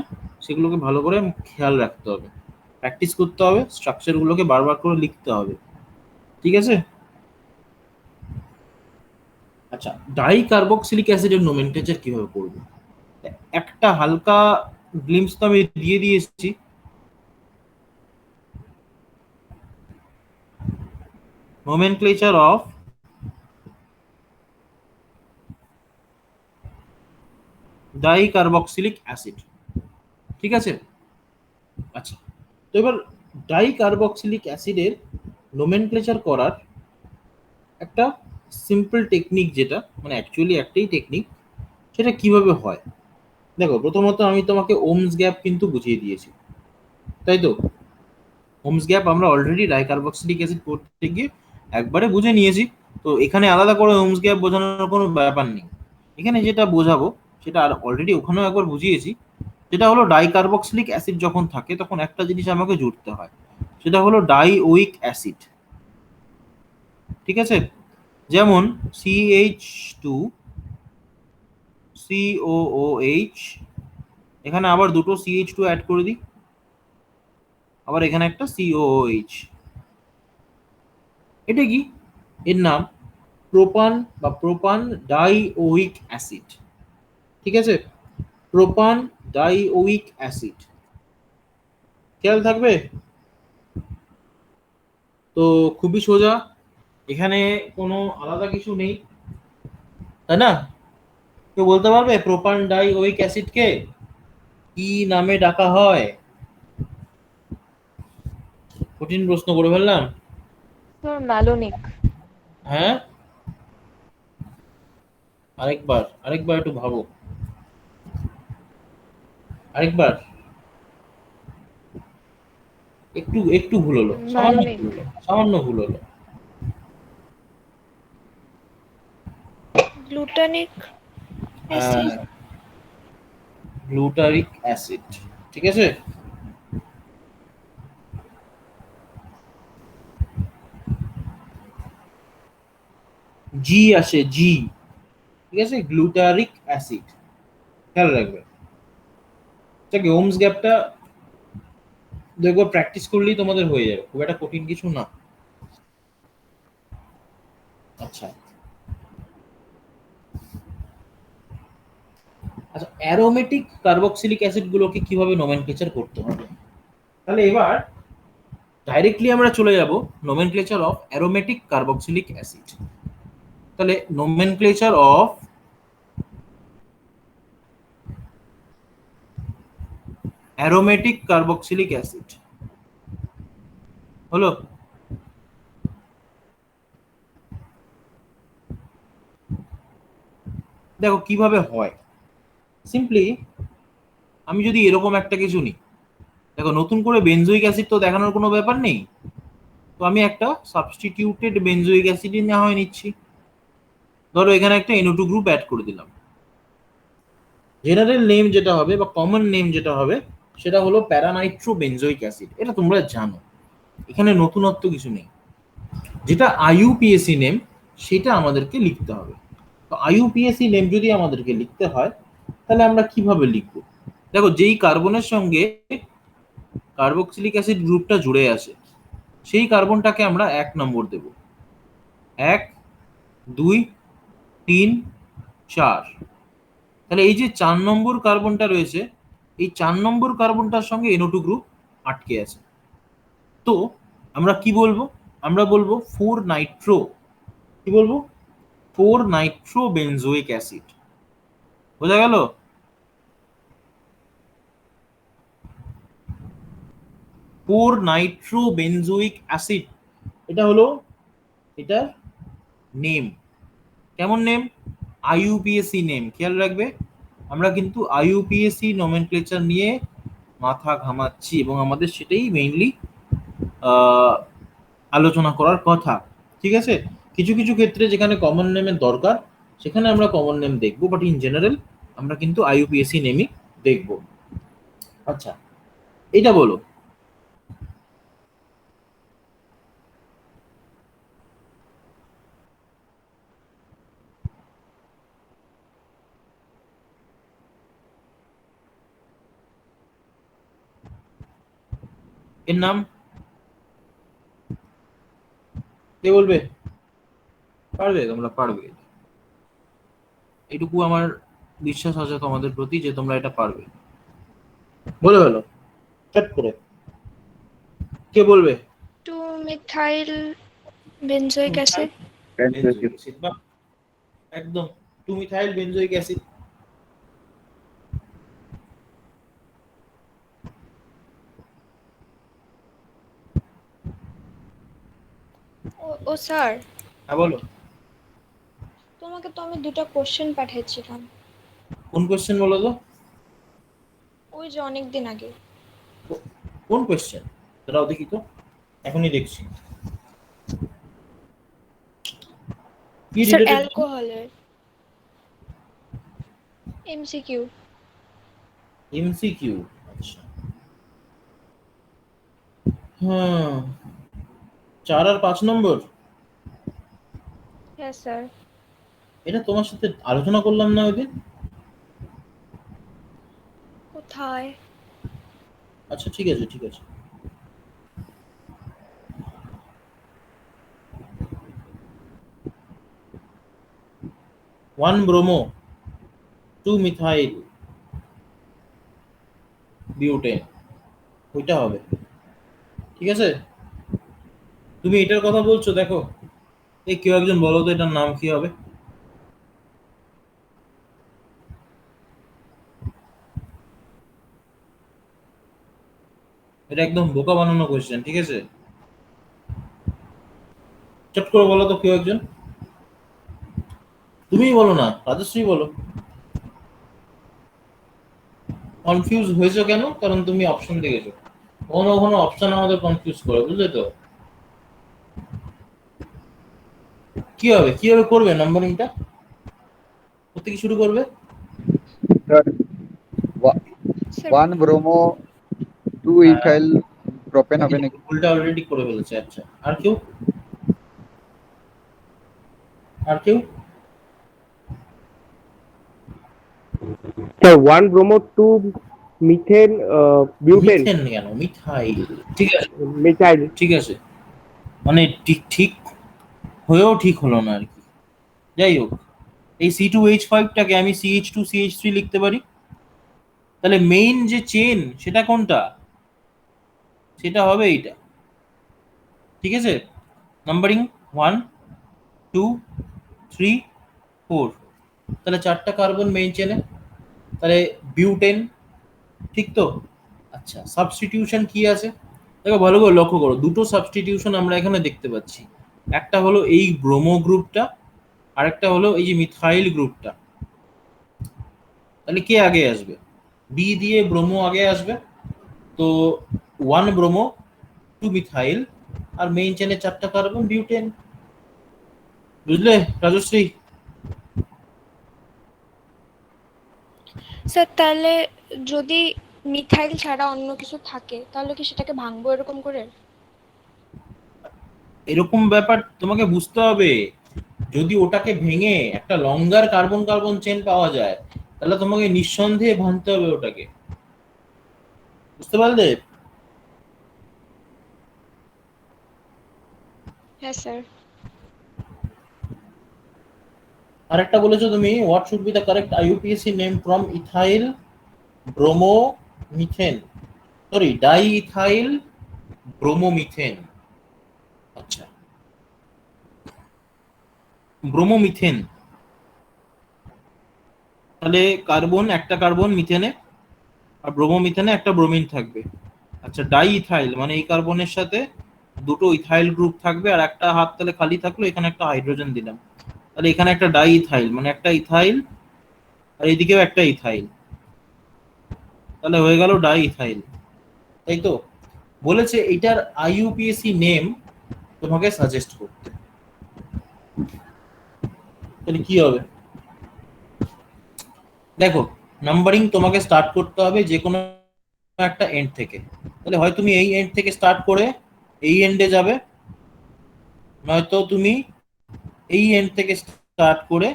সেগুলোকে ভালো করে খেয়াল রাখতে হবে, প্র্যাকটিস করতে হবে, স্ট্রাকচারগুলোকে বারবার করে লিখতে হবে, ঠিক আছে? আচ্ছা, ডাই কার্বক্সিলিক অ্যাসিডের নোমেনক্লেচার কিভাবে করবো? একটা হালকা গ্লিমস তো আমি দিয়ে দিয়েছি। Nomenclature of dicarboxylic acid, ঠিক আছে? আচ্ছা, তো এবার ডাই কার্বক্সিলিক অ্যাসিডের নোমেনক্লেচার করার একটা সিম্পল টেকনিক, যেটা মানে অ্যাকচুয়ালি একটাই টেকনিক, সেটা কিভাবে হয় দেখো। প্রথমত আমি তোমাকে ওমস গ্যাপ কিন্তু বুঝিয়ে দিয়েছি, তাই তো? ওমস গ্যাপ আমরা অলরেডি ডাইকার্বক্সিলিক অ্যাসিড করতে গিয়ে একবারে বুঝে নিয়েছি। তো এখানে আলাদা করে ওমস গ্যাপ বোঝানোর কোনো ব্যাপার নেই। এখানে যেটা বোঝাবো সেটা আর অলরেডি ওখানেও একবার বুঝিয়েছি। যেটা হলো ডাইকার্বক্সিলিক অ্যাসিড যখন থাকে তখন একটা জিনিস আমাকে জুড়তে হয়, সেটা হলো ডাইওয়িক অ্যাসিড, ঠিক আছে? যেমন CH2 COOH, এখানে আবার দুটো CH2 অ্যাড করে দিই, আবার এখানে একটা COOH। এটা কি? এর নাম প্রোপান বা প্রোপান ডাইওয়িক অ্যাসিড, ঠিক আছে? প্রোপান ডাইওয়িক অ্যাসিড, খেয়াল থাকবে। তো খুবই সোজা, এখানে কোনো আলাদা কিছু নেই, তাই না? কেউ বলতে পারবে প্রোপান ডাইওয়িক অ্যাসিডকে কি নামে ডাকা হয়? কঠিন প্রশ্ন করে ফেললাম। Sir malonic. হ্যাঁ, আরেকবার আরেকবার একটু ভাবো, আরেকবার। একটু একটু ভুল হলো, সামান্য ম্যালোনিক। ভুল হলো, সামান্য ভুল হলো। গ্লুটানিক অ্যাসিড। গ্লুটারিক অ্যাসিড, ঠিক আছে? জি আসে, জি, ঠিক আছে? গ্লুটারিক অ্যাসিড, খেয়াল রাখবে। ঠিক, ওমস গ্যাপটা দেখবো প্র্যাকটিস করলেই তোমাদের হয়ে যাবে, খুব একটা কঠিন কিছু না। আচ্ছা আচ্ছা, অ্যারোমেটিক কার্বক্সিলিক অ্যাসিড গুলোকে কিভাবে নোমেনক্লেচার করতে হবে? তাহলে এবার ডাইরেক্টলি আমরা চলে যাব nomenclature of aromatic carboxylic acid. তাহলে nomenclature of aromatic carboxylic acid হলো, দেখো কিভাবে হয়। সিম্পলি আমি যদি এরকম একটা কিছু নিই, দেখো নতুন করে বেনজোইক অ্যাসিড তো দেখানোর কোনো ব্যাপার নেই, তো আমি একটা সাবস্টিটিউটেড বেনজোইক অ্যাসিডই না হয় নিচ্ছি। ধরো এখানে একটা NO2 গ্রুপ অ্যাড করে দিলাম। জেনারেল নেম যেটা হবে বা কমন নেম যেটা হবে সেটা হলো প্যারানাইট্রো বেনজোইক অ্যাসিড, এটা তোমরা জানো, এখানে নতুনত্ব কিছু নেই। যেটা IUPAC নেম সেটা আমাদেরকে লিখতে হবে। তো IUPAC নেম যদি আমাদেরকে লিখতে হয় তাহলে আমরা কিভাবে লিখবো? দেখো যেই কার্বনের সঙ্গে কার্বক্সিলিক অ্যাসিড গ্রুপটা জুড়ে আছে সেই কার্বনটাকে আমরা 1 নম্বর দেব, 1 2 3 4। তাহলে এই যে 4 নম্বর কার্বনটা রয়েছে, এই 4 নম্বর কার্বনটার সঙ্গে NO2 গ্রুপ আটকে আছে। তো আমরা কি বলবো? আমরা বলবো 4 নাইট্রো, কি বলবো? 4 নাইট্রো বেনজোইক অ্যাসিড। বোঝা গেল? 4 নাইট্রো বেনজোইক অ্যাসিড, এটা হলো এটার নেম। কেমন নেম? IUPAC নেম, খেয়াল রাখবে। আমরা কিন্তু IUPAC নোমেনক্লেচার নিয়ে মাথা ঘামাচ্ছি এবং আমাদের সেটাই মেইনলি আলোচনা করার কথা, ঠিক আছে? কিছু কিছু ক্ষেত্রে যেখানে কমন নেমের দরকার সেখানে আমরা কমন নেম দেখবো, বাট ইন জেনারেল আমরা কিন্তু IUPAC নেমই দেখবো। আচ্ছা, এটা বলো এর নাম কে বলবে? পারবে? তোমরা পারবে, এটুকু আমার বিশ্বাস আছে তোমাদের প্রতি যে তোমরা এটা পারবে। বলে ফেলো চট করে, কে বলবে? Two methyl benzoic acid. Benzoic acid, বা একদম, টু মিথাইল বেনজোইক অ্যাসিড। ও স্যার, হ্যাঁ বলো। তোমাকে তো আমি দুটো কোশ্চেন পাঠিয়েছিলাম, কোন কোশ্চেন বলো তো? ওই যে অনেক দিন আগে। কোন কোশ্চেন? দাঁড়াও দেখি তো, এখনই দেখছি। কি স্যার রিলেটেড? অ্যালকোহলের এমসিকিউ। এমসিকিউ, আচ্ছা। হ্যাঁ, 4 আর 5 নম্বর। হ্যাঁ স্যার। এটা তোমার সাথে আলোচনা করলাম না ওইদিন? কোথায়? আচ্ছা ঠিক আছে, ঠিক আছে। 1 ব্রোমো 2 মিথাইল বিউটেন, ওইটা হবে। ঠিক আছে, তুমি এটার কথা বলছো, দেখো এই কেউ একজন বলো তো এটার নাম কি হবে? এটা একদম বোকা বানানো কোশ্চেন, ঠিক আছে? চট করে বলো তো কেউ একজন। তুমিই বলো না, রাজশ্রী বলো। কনফিউজ হয়েছো কেন? কারণ তুমি অপশন দেখেছো। কখনো কখনো অপশন আমাদের কনফিউজ করে, বুঝলে তো? কি হবে, কিভাবে করবে নাম্বারিংটা? কোথা থেকে শুরু করবে? স্যার 1 ব্রোমো 2 ইথাইল প্রোপেন হবে নাকি? ভুলটা অলরেডি করে ফেলেছে, আচ্ছা। আর কেউ? আর কেউ? Sir 1 bromo 2 methane butane methane কেন, মিথাইল। ঠিক আছে, মিথাইল। ঠিক আছে, মানে ঠিক ঠিক হয়েও ঠিক হলো না আর কি। যাই হোক, এই C2H5টাকে আমি CH2CH3 লিখতে পারি। তাহলে মেইন যে চেন সেটা কোনটা? সেটা হবে এইটা। ঠিক আছে, নাম্বারিং 1 2 3 4, তাহলে 4টা কার্বন মেইন চেনে, তাহলে বিউটেন, ঠিক তো? আচ্ছা, সাবস্টিটিউশন কি আছে? দেখো ভালো করে লক্ষ্য করো, দুটো সাবস্টিটিউশন আমরা এখানে দেখতে পাচ্ছি। একটা হলো এই ব্রোমো গ্রুপটা, আর একটা হলো এই যে মিথাইল গ্রুপটা। তাহলে কে আগে আসবে? বি দিয়ে ব্রোমো আগে আসবে, তো 1 ব্রোমো 2 মিথাইল, আর মেইন চেনে 4টা কার্বন বিউটেন। বুঝলে রাজশ্রী? স্যার তাহলে যদি মিথাইল ছাড়া অন্য কিছু থাকে তাহলে কি সেটাকে ভাঙবো এরকম করে? এরকম ব্যাপার তোমাকে বুঝতে হবে। যদি ওটাকে ভেঙে একটা লঙ্গার কার্বন কার্বন চেন পাওয়া যায়, তাহলে তোমাকে নিঃসন্দেহে ভাঙতে হবে ওটাকে। বুঝতে পারলে? হ্যাঁ স্যার। আরেকটা বলেছো তুমি, what should be the correct IUPAC name from ethyl bromomethane, sorry diethyl bromomethane. আচ্ছা, ব্রোমো মিথেন, তাহলে কার্বন, একটা কার্বন মিথেনে, আর ব্রোমো মিথেনে একটা ব্রোমিন থাকবে। আচ্ছা, ডাই ইথাইল মানে এই কার্বনের সাথে দুটো ইথাইল গ্রুপ থাকবে, আর একটা হাত তাহলে খালি থাকলো, এখানে একটা হাইড্রোজেন দিলাম, তাহলে এখানে একটা ডাই ইথাইল মানে একটা ইথাইল, আর এইদিকেও একটা ইথাইল, তাহলে হয়ে গেল ডাই ইথাইল। তাই তো? বলেছে এটার আইইউপিএসি নেম তোমাকে সাজেস্ট করতে, তাহলে কি হবে? দেখো, নাম্বারিং তোমাকে স্টার্ট করতে হবে যে কোনো একটা এন্ড থেকে। তাহলে হয় তুমি এই এন্ড থেকে স্টার্ট করে এই এন্ডে যাবে, নয়তো তুমি এই এন্ড থেকে স্টার্ট করে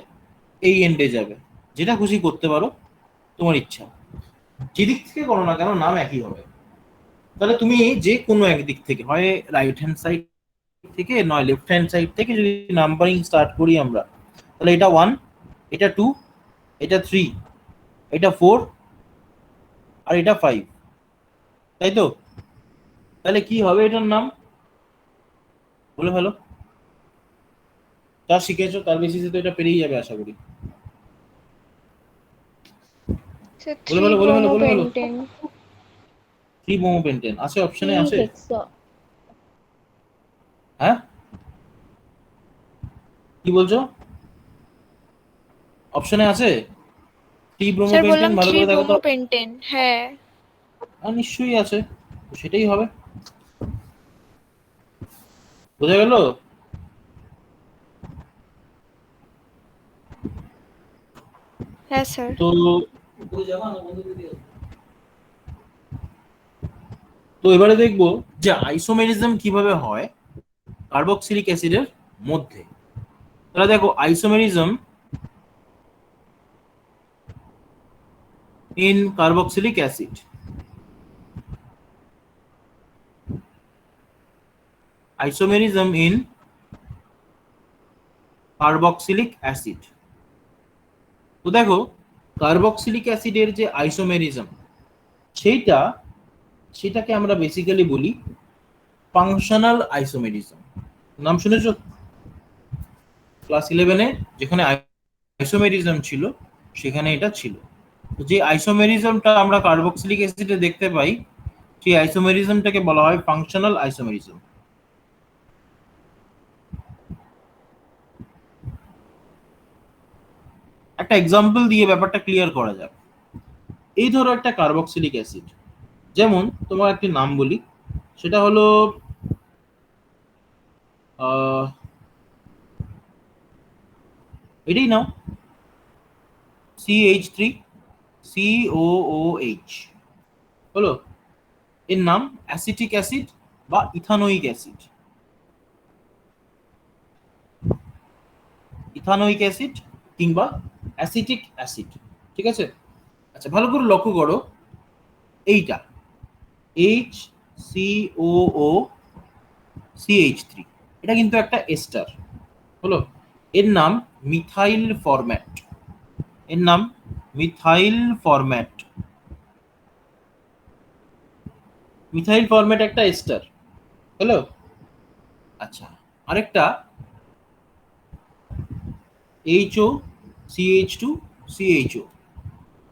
এই এন্ডে যাবে, যেটা খুশি করতে পারো, তোমার ইচ্ছা। যেদিক থেকে করো না কেন নাম একই হবে। তাহলে তুমি যে কোনো একদিক থেকে, হয় রাইট হ্যান্ড সাইড থেকে নয় লেফট হ্যান্ড সাইড থেকে যদি নাম্বারিং স্টার্ট করি আমরা, তাহলে এটা 1, এটা 2, এটা 3, এটা 4 আর এটা 5, তাই তো? তাহলে কি হবে এটার নাম? বলে ফেলো। যা শিখেছো তার বেসিসে তো এটা পেরিয়ে যাবে আশা করি। স্যার বলে থ্রি ফেলো, বলে ফেলো, বলে ফেলো। ব্রোমোপেন্টেন। 3 ব্রোমোপেন্টেন আছে, অপশনে আছে। হেক্সা। হ্যাঁ, কি বলছো? অপশনে আছে 3 স্যার ব্রোমোপেন্টেন? বললাম ভালো থ্রি করে দেখো তো। ব্রোমোপেন্টেন, হ্যাঁ। নিশ্চয়ই আছে, তো সেটাই হবে। বোঝা গেল? হ্যাঁ স্যার। তো তো এবারে দেখবো যে আইসোমেরিজম কিভাবে হয় কার্বক্সিলিক অ্যাসিডের মধ্যে। তাহলে দেখো, isomerism in carboxylic acid. Isomerism in carboxylic acid. তো দেখো, কার্বক্সিলিক অ্যাসিডের যে আইসোমেরিজম, সেটাকে আমরা বেসিক্যালি বলি ফাংশনাল আইসোমেরিজম। নাম শুনেছো? ক্লাস 11-এ যেখানে আইসোমেরিজম ছিল সেখানে এটা ছিল। তো যে আইসোমেরিজমটা আমরা কার্বক্সিলিক অ্যাসিডে দেখতে পাই, সেই আইসোমেরিজমটাকে বলা হয় ফাংশনাল আইসোমেরিজম। একটা এক্সাম্পল দিয়ে ব্যাপারটা ক্লিয়ার করা যাক। এই ধরো একটা কার্বক্সিলিক অ্যাসিড, যেমন তোমার একটি নাম বলি, সেটা হলো এটাই নাও, CH3COOH হলো এর নাম। অ্যাসিটিক অ্যাসিড বা ইথানোয়িক অ্যাসিড, ইথানোয়িক অ্যাসিড কিংবা অ্যাসিটিক অ্যাসিড, ঠিক আছে? আচ্ছা, ভালো করে লক্ষ্য করো, এইটা HCOOCH3, এটা কিন্তু একটা এস্টার হলো। এর নাম মিথাইল ফরম্যাট, এর নাম মিথাইল ফরম্যাট। মিথাইল ফরম্যাট একটা এস্টার হলো। আচ্ছা, আরেকটা HOCH2CHO,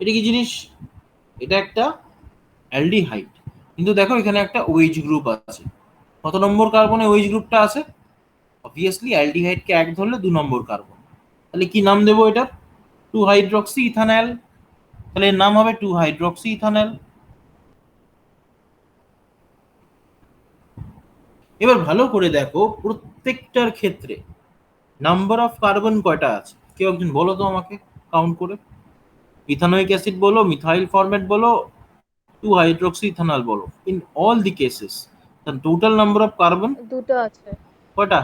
এটা কি জিনিস? এটা একটা অ্যালডিহাইড, কিন্তু দেখো এখানে একটা OH গ্রুপ আছে। কত নম্বর কার্বনে OH গ্রুপটা আছে? অবভিয়াসলি অ্যালডিহাইডকে 1 ধরলে 2 নম্বর কার্বন। তাহলে কি নাম দেবো এটা? 2 হাইড্রক্সি ইথানল। তাহলে এর নাম হবে 2 হাইড্রক্সি ইথানল। এবার ভালো করে দেখো, প্রত্যেকটার ক্ষেত্রে নাম্বার অফ কার্বন কয়টা আছে? কেউ একজন বলো তো আমাকে, কাউন্ট করে। ইথানোয়িক অ্যাসিড বলো, মিথাইল ফরম্যাট বলো, 2 হাইড্রক্সি ইথানল বলো, in all the cases the total number of carbon দুটো আছে। কয়টা?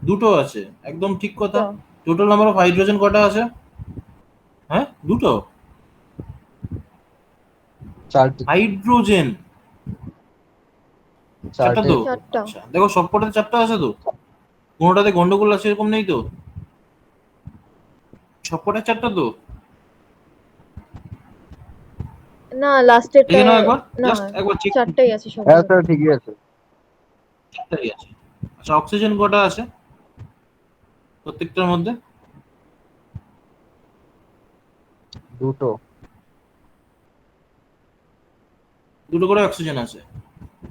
দুটো আছে, একদম ঠিক কথা। দুটো। টোটাল নাম্বার অফ হাইড্রোজেন কয়টা আছে? হ্যাঁ, দুটো। চারটে। হাইড্রোজেন চারটা চারটে। তো? চারটা। আচ্ছা, দেখো সবকটাতে চারটা আছে তো, কোনোটাতে গন্ডগোল আছে এরকম নেই তো? সবকটা চারটা তো? না, লাস্টেরটা দেখে নাও একবার, না, জাস্ট একবার চেক। চারটাই আছে সব। হ্যাঁ স্যার, ঠিকই আছে। চারটাই আছে। আচ্ছা, অক্সিজেন কটা আছে প্রত্যেকটার মধ্যে? দুটো। দুটো করে অক্সিজেন আছে।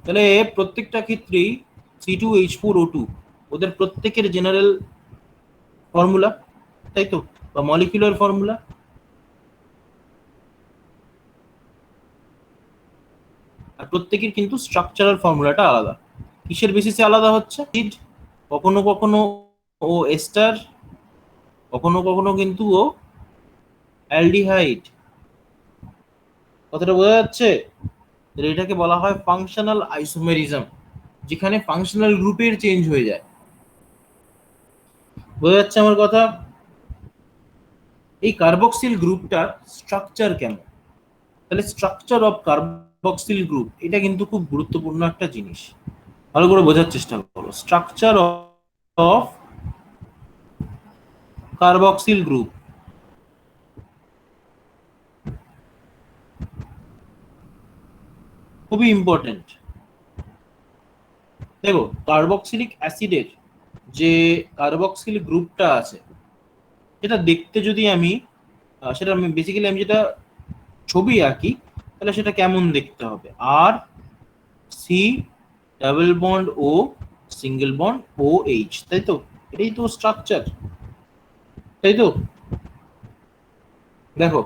তাহলে প্রত্যেকটা ক্ষেত্রেই C2H4O2 ওদের প্রত্যেকের জেনারেল ফর্মুলা, তাই তো, বা মলিকুলার ফর্মুলা। আর প্রত্যেকের কিন্তু স্ট্রাকচারাল ফর্মুলাটা আলাদা। কিসের বেসিসে আলাদা হচ্ছে? কখনো কখনো ও এস্টার, কখনো কখনো কিন্তু ও অ্যালডিহাইড। কথাটা বোঝা যাচ্ছে? তাহলে এটাকে বলা হয় ফাংশনাল আইসোমেরিজম, যেখানে ফাংশনাল গ্রুপের চেঞ্জ হয়ে যায়। বোঝা যাচ্ছে আমার কথা? এই কার্বক্সিল গ্রুপটার স্ট্রাকচার কেমন? তাহলে structure of carboxyl carboxyl group, এটা কিন্তু খুব গুরুত্বপূর্ণ একটা জিনিস, ভালো করে বোঝার চেষ্টা করো। স্ট্রাকচার অফ কার্বক্সিল গ্রুপ, খুবই ইম্পর্টেন্ট। দেখো কার্বক্সিলিক অ্যাসিডের যে কার্বক্সিল গ্রুপটা আছে, সেটা দেখতে যদি আমি সেটা আমি বেসিক্যালি আমি যেটা ছবি আঁকি, তাহলে সেটা কেমন দেখতে হবে? আর সি ডাবল বন্ড ও সিঙ্গেল বন্ড ও এইচ, তাই তো? এটাই তো স্ট্রাকচার, তাই তো? দেখো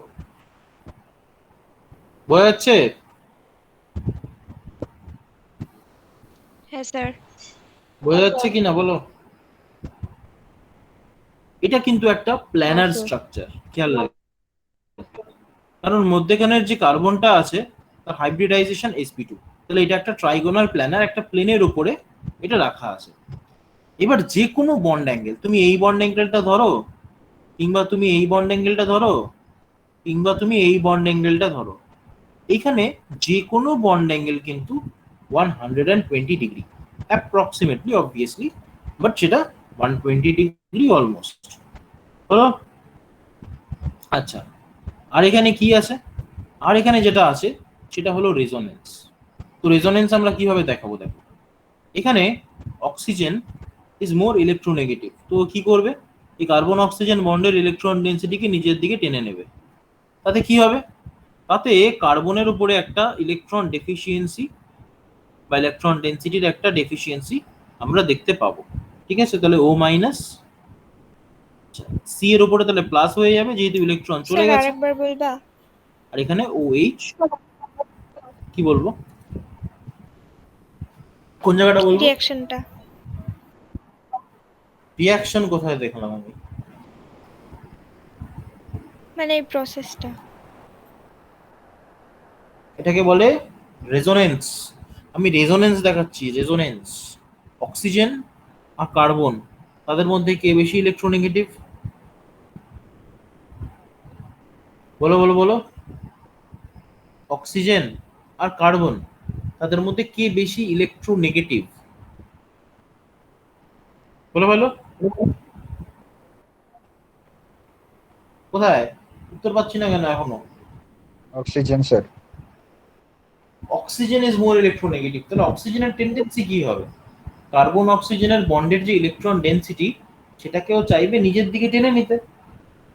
বোঝা যাচ্ছে? হ্যাঁ স্যার। বোঝা যাচ্ছে কি না বলো? এটা কিন্তু একটা প্ল্যানার আচ্ছা। স্ট্রাকচার, খেয়াল রাখবে, কারণ মধ্যেখানের যে কার্বনটা আছে তার হাইব্রিডাইজেশন sp2, তাহলে এটা একটা ট্রাইগোনাল প্ল্যানার, একটা প্লেনের উপরে এটা রাখা আছে। এবার যে কোনো বন্ড অ্যাঙ্গেল, তুমি এই বন্ড অ্যাঙ্গেলটা ধরো, কিংবা তুমি এই বন্ড অ্যাঙ্গেলটা ধরো, কিংবা তুমি এই বন্ড অ্যাঙ্গেলটা ধরো, এখানে যে কোনো বন্ড অ্যাঙ্গেল কিন্তু 120 ডিগ্রি অ্যাপ্রক্সিমেটলি, অবভিয়াসলি, বাট সেটা 120 ডিগ্রি অলমোস্ট, হলো? আচ্ছা, আর এখানে কি আছে? আর এখানে যেটা আছে সেটা হলো রেজোনেন্স। তো রেজোনেন্স আমরা কিভাবে দেখাবো? দেখো এখানে অক্সিজেন ইজ মোর ইলেকট্রোনেগেটিভ, তো কি করবে? এই কার্বন অক্সিজেন বন্ডের ইলেকট্রন ডেন্সিটিকে নিজের দিকে টেনে নেবে। তাতে কি হবে? তাতে কার্বনের উপরে একটা ইলেকট্রন ডেফিসিয়েন্সি বা ইলেকট্রন ডেন্সিটির একটা ডেফিসিয়েন্সি আমরা দেখতে পাবো। ঠিক আছে, তাহলে ও মাইনাস, সি এর উপরে তাহলে প্লাস হয়ে যাবে যেহেতু ইলেকট্রন চলে স্যার গেছে, আরেকবার বলবা? আর এখানে ও এইচ, কি বলবো, কোন জায়গাটা বলবো? রিঅ্যাকশনটা। রিঅ্যাকশন কোথায় দেখলাম আমি? মানে এই প্রসেসটা। এটাকে বলে রেজোনেন্স। আমি রেজোনেন্স দেখাচ্ছি, রেজোনেন্স। অক্সিজেন আর কার্বন, তাদের মধ্যে কে বেশি ইলেকট্রোনেগেটিভ? বলো বলো বলো। অক্সিজেন আর কার্বন, তাদের মধ্যে কে বেশি ইলেকট্রোনেগেটিভ? বলো বলো। কোথায়? উত্তর পাচ্ছি না কেন এখনো? Oxygen sir. Oxygen is more electronegative, তাহলে অক্সিজেনের টেন্ডেন্সি কি হবে? কার্বন অক্সিজেনের বন্ডের যে ইলেকট্রন ডেন্সিটি, সেটাকেও চাইবে নিজের দিকে টেনে নিতে,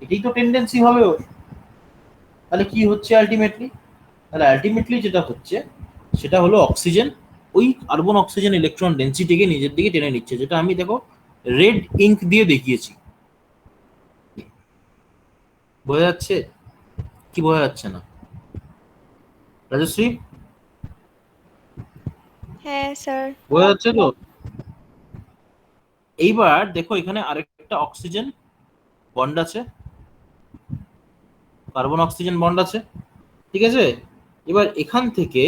এটাই তো টেন্ডেন্সি হবে ওর। তাহলে কি হচ্ছে আলটিমেটলি? তাহলে আলটিমেটলি যেটা হচ্ছে সেটা হলো অক্সিজেন ওই কার্বন অক্সিজেন ইলেকট্রন ডেন্সিটিকে নিজের দিকে টেনে নিচ্ছে, যেটা আমি দেখো রেড ইঙ্ক দিয়ে দেখিয়েছি। বোঝা যাচ্ছে কি বোঝা যাচ্ছে না রাজশ্রী? হ্যাঁ স্যার। বোঝা যাচ্ছে তো? এইবার দেখো এখানে আরেকটা অক্সিজেন বন্ড আছে, কার্বন অক্সিজেন বন্ড আছে, ঠিক আছে? এবার এখান থেকে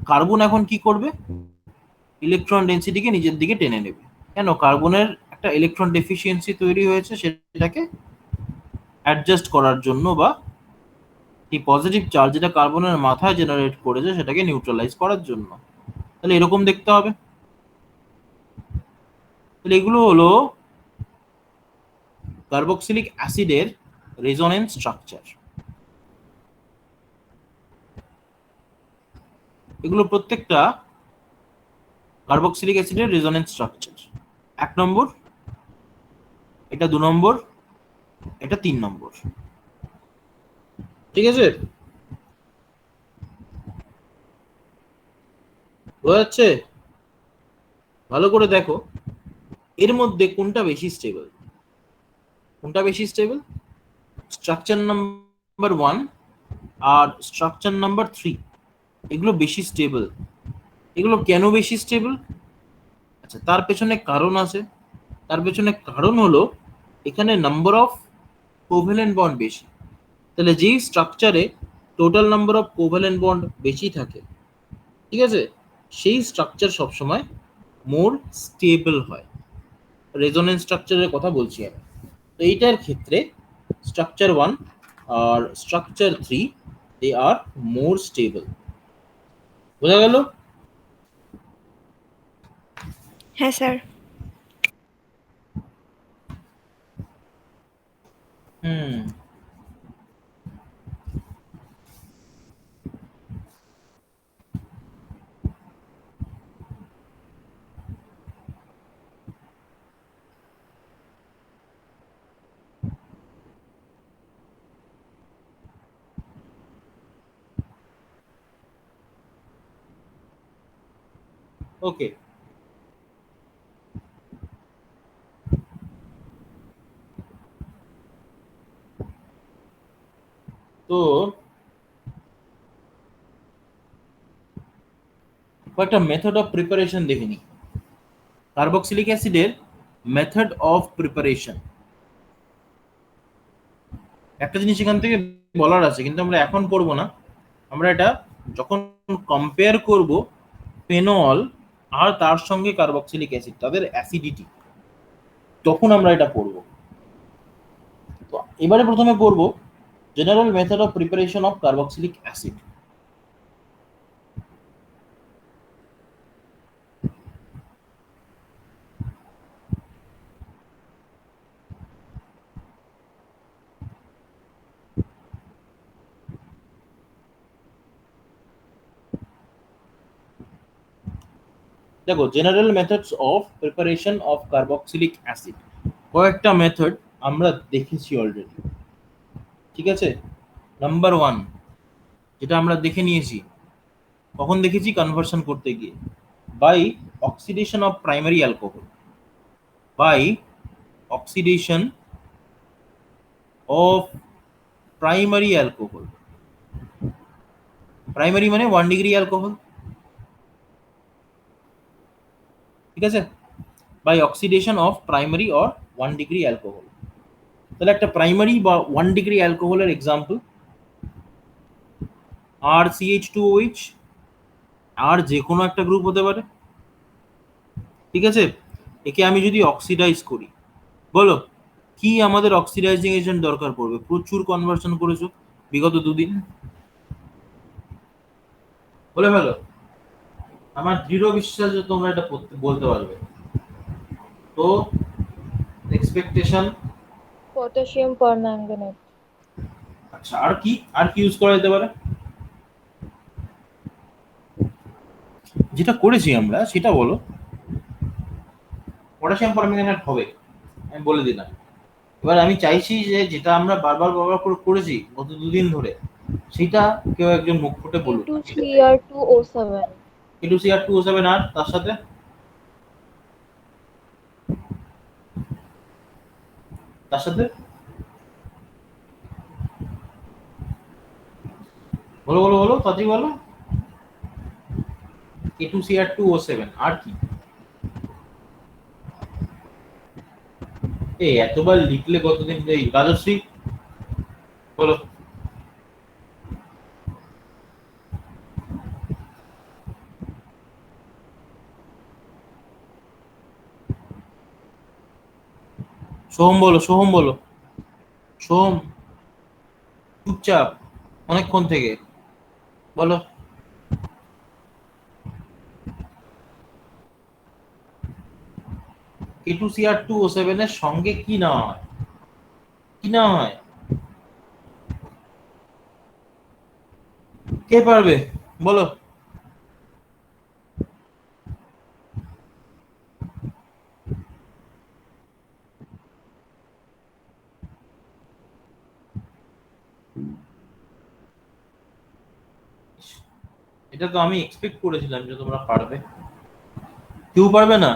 কার্বন এখন কি করবে? ইলেকট্রন ডেন্সিটিকে নিজের দিকে টেনে নেবে। কেন? কার্বনের একটা ইলেকট্রন ডেফিসিয়েন্সি তৈরি হয়েছে, সেটাকে অ্যাডজাস্ট করার জন্য, বা এই পজিটিভ চার্জ যেটা কার্বনের মাথায় জেনারেট করেছে সেটাকে নিউট্রালাইজ করার জন্য। তাহলে এরকম দেখতে হবে। তাহলে এগুলো হলো কার্বক্সিলিক অ্যাসিডের রেজোনেন্স স্ট্রাকচার। এগুলো প্রত্যেকটা কার্বক্সিলিক অ্যাসিডের রেজোনেন্স স্ট্রাকচার। 1 নম্বর, এটা 2 নম্বর, এটা 3 নম্বর, ঠিক আছে? বোঝা যাচ্ছে? ভালো করে দেখো এর মধ্যে কোনটা বেশি স্টেবল। কোনটা বেশি স্টেবল? স্ট্রাকচার নাম্বার 1 আর স্ট্রাকচার নাম্বার 3, এগুলো বেশি স্টেবল। এগুলো কেন বেশি স্টেবল? আচ্ছা, তার পেছনে কারণ আছে। তার পেছনে কারণ হলো এখানে নাম্বার অফ কোভ্যালেন্ট বন্ড বেশি। তাহলে যেই স্ট্রাকচারে total number of covalent bond বেশি থাকে, ঠিক আছে, সেই স্ট্রাকচার সবসময় মোর স্টেবল হয়। রেজোনেন্স স্ট্রাকচারের কথা বলছি আমি। তো এইটার ক্ষেত্রে স্ট্রাকচার 1 আর স্ট্রাকচার 3 দে আর মোর স্টেবল। বোঝা গেল? হ্যাঁ স্যার। হুম। ওকে, তো কয়েকটা মেথড অফ প্রিপারেশন দেখে নিই। কার্বক্সিলিক অ্যাসিডের মেথড অফ প্রিপারেশন, একটা জিনিস এখান থেকে বলার আছে কিন্তু আমরা এখন করব না। আমরা এটা যখন কম্পেয়ার করব ফেনল আর তার সঙ্গে কার্বক্সিলিক অ্যাসিড, তাদের অ্যাসিডিটি, তখন আমরা এটা পড়ব। তো এবারে প্রথমে পড়ব general method of preparation of carboxylic acid. দেখো, general methods of preparation of carboxylic acid, কয়েকটা মেথড আমরা দেখেছি অলরেডি, ঠিক আছে? নাম্বার ওয়ান, যেটা আমরা দেখে নিয়েছি, কখন দেখেছি? কনভার্সন করতে গিয়ে, by oxidation of primary alcohol, by oxidation of primary alcohol. Primary মানে 1 ডিগ্রি অ্যালকোহল, ঠিক আছে? By oxidation of primary or 1 degree alcohol. তাহলে একটা প্রাইমারি বা 1 ডিগ্রি অ্যালকোহলের এক্সাম্পল আর CH2OH, আর যে কোনো একটা গ্রুপ হতে পারে, ঠিক আছে? একে আমি যদি অক্সিডাইজ করি, বলো কি আমাদের অক্সিডাইজিং এজেন্ট দরকার পড়বে? প্রচুর কনভার্সন করেছো বিগত 2 দিন, বলে ফেলো। আমার দৃঢ় বিশ্বাস যে তোমরা এটা বলতে পারবে। তো এক্সপেকটেশন। Potassium permanganate. আচ্ছা, আর কি, আর কি ইউজ করা যেতে পারে? যেটা করেছি আমরা সেটা বলো। পটাশিয়াম পারম্যাঙ্গানেট হবে, আমি বলে দিলাম। এবার আমি চাইছি যে যেটা আমরা বারবার বারবার করে করেছি গত 2 দিন ধরে, সেটা কেউ একজন মুখ ফুটে বলুক। K2Cr2O7। K2Cr2O7, আর তার সাথে, তার সাথে বলো বলো বলো, তাড়াতাড়ি বলো। K2Cr2O7, আর কি? এই এতবার লিখলে কতদিন? এই রাজশ্রী বলো। সোহম বলো, সোহম বলো, সোহম, চুপচাপ অনেকক্ষণ থেকে, বলো। K2Cr2O7 এর সঙ্গে কি না হয়, কি না হয়? কে পারবে বলো? এটা তো আমি এক্সপেক্ট করেছিলাম যে তোমরা পারবে। কেউ পারবে না?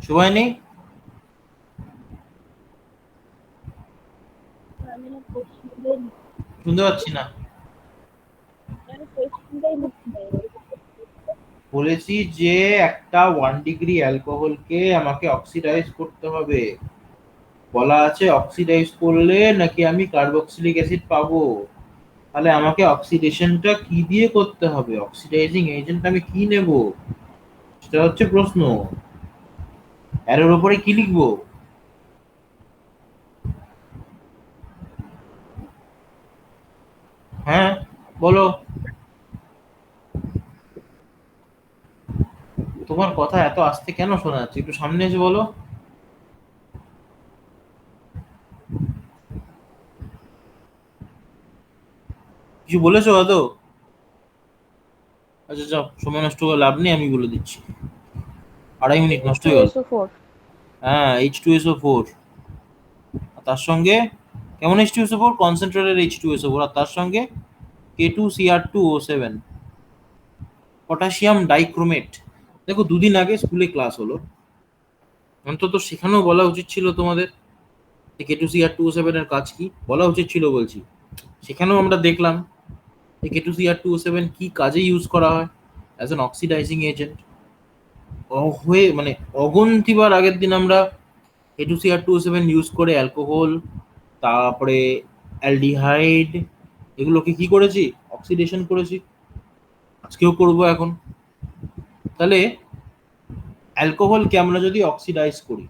সবাই নেই? শুনতে পাচ্ছি না। বলেছি যে একটা 1 ডিগ্রি অ্যালকোহলকে আমাকে অক্সিডাইজ করতে হবে। বলা আছে অক্সিডাইজ করলে নাকি আমি কার্বক্সিলিক অ্যাসিড পাবো। তাহলে আমাকে অক্সিডেশনটা কি দিয়ে করতে হবে? অক্সিডাইজিং এজেন্ট আমি কি নেব, সেটা হচ্ছে প্রশ্ন। এর উপরে কি লিখবো? হ্যাঁ বলো। তোমার কথা এত আস্তে কেন শোনা যাচ্ছে? একটু সামনে এসে বলো। কিছু বলেছো আদৌ? আচ্ছা যাও, সময় নষ্ট করে লাভ নেই, আমি বলে দিচ্ছি। 2.5 মিনিট নষ্ট হয়ে গেল। H2SO4. হ্যাঁ, H2SO4। তার সঙ্গে কেমন H2SO4? Concentrated H2SO4। আর তার সঙ্গে K2Cr2O7, পটাশিয়াম ডাইক্রোমেট। দেখো, দুদিন আগে স্কুলে ক্লাস হলো, অন্তত সেখানেও বলা উচিত ছিল তোমাদের K2Cr2O7 এর কাজ কি, বলা উচিত ছিল বলছি। সেখানেও আমরা দেখলাম K2Cr2O7 কি কাজে ইউজ করা হয় অ্যাজ অ্যান অক্সিডাইজিং এজেন্ট। হয়ে মানে অগন্তিবার আগের দিন আমরা K2Cr2O7 ইউজ করে অ্যালকোহল, তারপরে অ্যালডিহাইড, এগুলোকে কি করেছি? অক্সিডেশন করেছি। আজকেও করব এখন। তাহলে অ্যালকোহলকে আমরা যদি অক্সিডাইজ করি,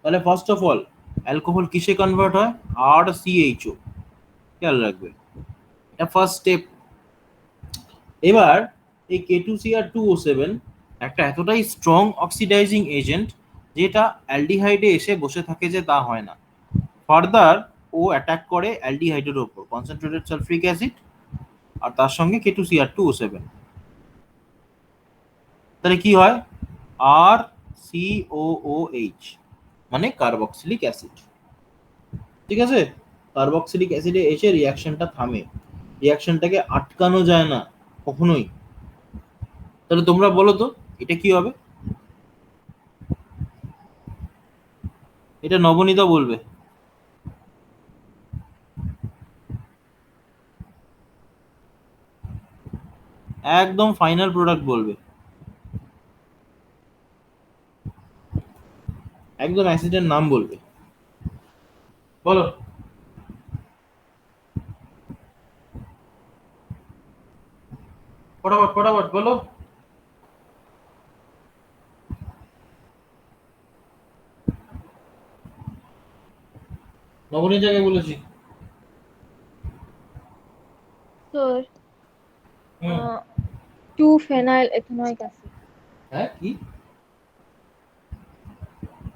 তাহলে ফার্স্ট অফ অল অ্যালকোহল কিসে কনভার্ট হয়? RCHO। খেয়াল রাখবে, এটা ফার্স্ট স্টেপ। এবার এই K2Cr2O7 একটা এতটাই স্ট্রং অক্সিডাইজিং এজেন্ট, যেটা অ্যালডিহাইডে এসে বসে থাকে যে তা হয় না। ফার্দার ও অ্যাটাক করে অ্যালডিহাইডের ওপর, কনসেন্ট্রেটেড সালফিউরিক অ্যাসিড আর তার সঙ্গে K2Cr2O7। তাহলে কি হয়? RCOOH, মানে কার্বক্সিলিক অ্যাসিড। ঠিক আছে? কার্বক্সিলিক অ্যাসিডে এসে রিয়াকশনটা থামে, রিয়াকশনটাকে আটকানো যায় না কখনোই। তাহলে তোমরা বলো তো এটা কি হবে? এটা নবনীতা বলবে। একদম ফাইনাল প্রোডাক্ট বলবে, একদম অ্যাসিডের নাম বলবে। বলো। ফটাফট ফটাফট বলো। নবনীতাকে বলেছি। Sir, হুম। 2-phenyl ethanoic acid. হ্যাঁ, কি?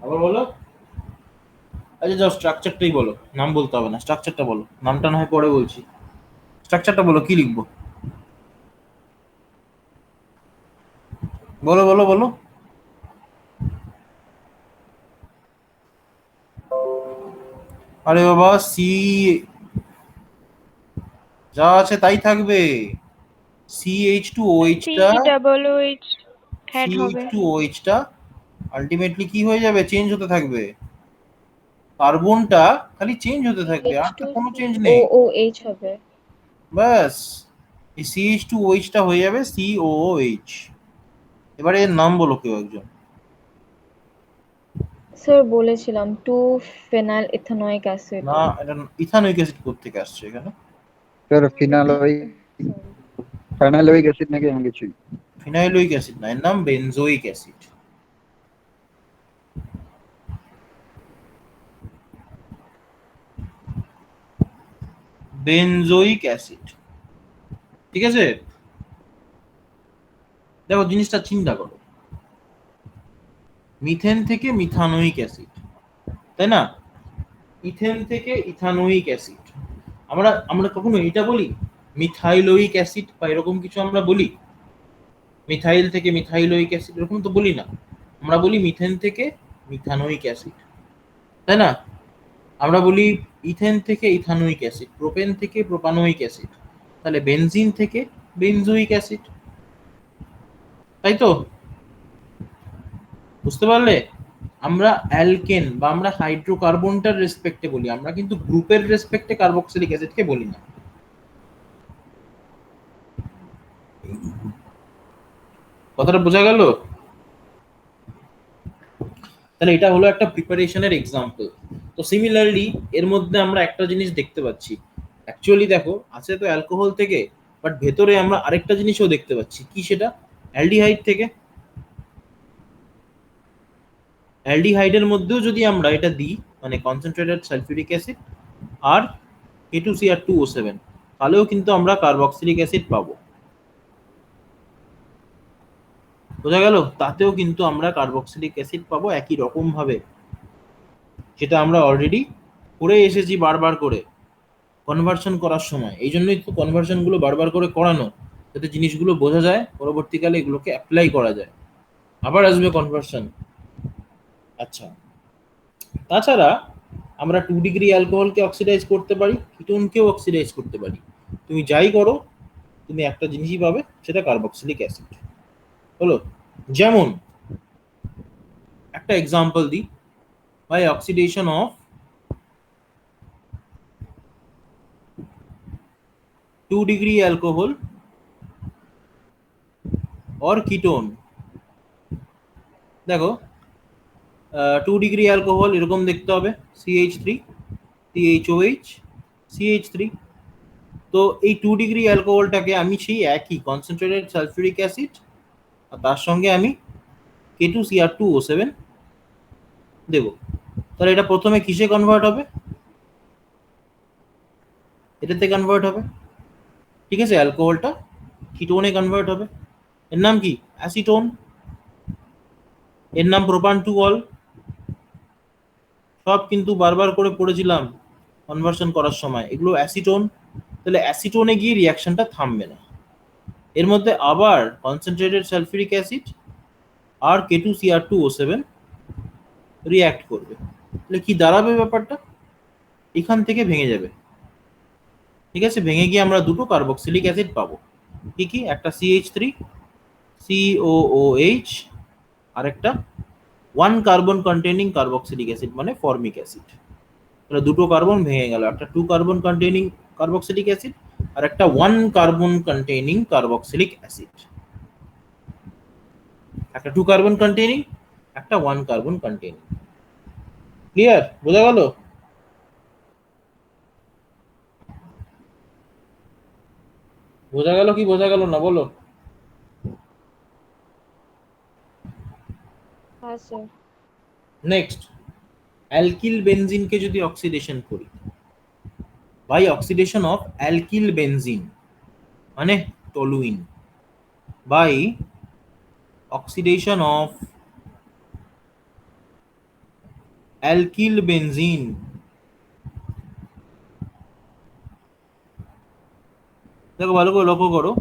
আবার বলো। আচ্ছা যাও, স্ট্রাকচারটাই বলো, নাম বলতে হবে না, স্ট্রাকচারটা বলো। নামটা না হয় পরে বলছি, স্ট্রাকচারটা বলো, কি লিখবো? বলো বলো বলো। আরে বাবা, যা আছে তাই থাকবে। CH2OH টা, COOH অ্যাড হবে। CH2OH টা আলটিমেটলি কি হয়ে যাবে? চেঞ্জ হতে থাকবে। কার্বনটা খালি চেঞ্জ হতে থাকবে, আর তো কোনো চেঞ্জ নেই। H2COOH হবে। ব্যাস, এই CH2OH টা হয়ে যাবে COOH। এবারে এর নাম বলো কেউ একজন। স্যার বলেছিলাম 2-phenyl ethanoic acid. না, এটা ইথানোইক অ্যাসিড কোত্থেকে আসছে এখানে? স্যার ফিনালোইক, Sorry. ফেনালোইক অ্যাসিড নাকি এমন কিছুই। ফিনাইলোইক অ্যাসিড না, এর নাম বেনজোইক অ্যাসিড। বেনজোইক অ্যাসিড, ঠিক আছে? দেখো, জিনিসটা চিন্তা করো, মিথেন থেকে মিথানোইক অ্যাসিড, তাই না? ইথেন থেকে ইথানোইক অ্যাসিড। আমরা আমরা কখনো এটা বলি মিথাইলোইক অ্যাসিড বা এরকম কিছু আমরা বলি? মিথাইল থেকে মিথাইলোইক অ্যাসিড এরকম তো বলি না। আমরা বলি মিথেন থেকে মিথানোইক অ্যাসিড, তাই না? আমরা বলি ইথেন থেকে ইথানোইক অ্যাসিড, প্রোপেন থেকে প্রোপানোইক অ্যাসিড, তাহলে বেনজিন থেকে বেনজোইক অ্যাসিড, তাই তো? বুঝতে পারলে? আমরা অ্যালকেন বা আমরা হাইড্রোকার্বনটার রেসপেক্টে বলি, আমরা কিন্তু গ্রুপের রেসপেক্টে কার্বক্সিলিক অ্যাসিডকে বলি না। কথাটা বোঝা গেল? তাহলে এটা হলো একটা প্রিপারেশনের এক্সাম্পল। তো সিমিলারলি এর মধ্যে আমরা একটা জিনিস দেখতে পাচ্ছি, অ্যাকচুয়ালি দেখো আছে তো অ্যালকোহল থেকে, বাট ভেতরে আমরা আরেকটা জিনিসও দেখতে পাচ্ছি, কি সেটা? অ্যালডিহাইড থেকে। অ্যালডিহাইডের মধ্যেও যদি আমরা এটা দিই, মানে কনসেন্ট্রেটেড সালফিউরিক অ্যাসিড আর K2Cr2O7, তাহলেও কিন্তু আমরা কার্বক্সিলিক অ্যাসিড পাবো। বোঝা গেল? তাতেও কিন্তু আমরা কার্বক্সিলিক অ্যাসিড পাবো একই রকম ভাবে, যেটা আমরা অলরেডি করে এসেছি বারবার করে কনভার্সন করার সময়। এই জন্যই তো কনভার্সন গুলো বারবার করে করানো, যাতে জিনিসগুলো বোঝা যায়, পরবর্তীকালে এগুলোকে অ্যাপ্লাই করা যায়। আবার আসবে কনভার্সন। আচ্ছা, তাছাড়া আমরা 2 ডিগ্রি অ্যালকোহলকে অক্সিডাইজ করতে পারি, কিটোনকেও অক্সিডাইজ করতে পারি। তুমি যাই করো, তুমি একটা জিনিসই পাবে, সেটা কার্বক্সিলিক অ্যাসিড। হলো? যেমন একটা এক্সাম্পল দিই, by oxidation of 2 degree alcohol or ketone. দেখো, 2 ডিগ্রি অ্যালকোহল এরকম দেখতে হবে, CH3 CHOH CH3। তো এই 2 ডিগ্রি অ্যালকোহলটাকে আমি সেই একই কনসেন্ট্রেটেড সালফিউরিক অ্যাসিড আর তার সঙ্গে আমি K2Cr2O7 দেব। তাহলে এটা প্রথমে কিসে কনভার্ট হবে? এটাতে কনভার্ট হবে, ঠিক আছে? অ্যালকোহলটা কিটোনে কনভার্ট হবে। এর নাম কি? অ্যাসিটোন। এর নাম প্রোপান টু অল। সব কিন্তু বারবার করে পড়েছিলাম কনভার্সন করার সময়, এগুলো অ্যাসিটোন। তাহলে অ্যাসিটোনে গিয়ে রিয়াকশনটা থামবে না, এর মধ্যে আবার কনসেন্ট্রেটেড সালফিউরিক অ্যাসিড আর K2Cr2O7 রিঅ্যাক্ট করবে। তাহলে কি দাঁড়াবে ব্যাপারটা? এখান থেকে ভেঙে যাবে, ঠিক আছে? ভেঙে গিয়ে আমরা দুটো কার্বক্সিলিক অ্যাসিড পাবো। কি কি? একটা CH3 COOH আর একটা 1 কার্বন কন্টেনিং কার্বক্সিলিক অ্যাসিড মানে ফর্মিক অ্যাসিড। তাহলে দুটো কার্বন ভেঙে গেল, একটা 2 কার্বন কন্টেনিং কার্বক্সিলিক অ্যাসিড আর একটা 1 কার্বন কন্টেনিং কার্বক্সিলিক অ্যাসিড। একটা 2 কার্বন কন্টেনিং, একটা 1 কার্বন কন্টেনিং। ক্লিয়ার? বোঝা গেল? বোঝা গেল কি বোঝা গেল না বলো? হ্যাঁ স্যার। নেক্সট, অ্যালকিল বেনজিনকে যদি অক্সিডেশন করি, by oxidation of alkyl benzene মানে toluene, by oxidation of alkyl benzene, দেখো ভালো করে লক্ষ্য করো,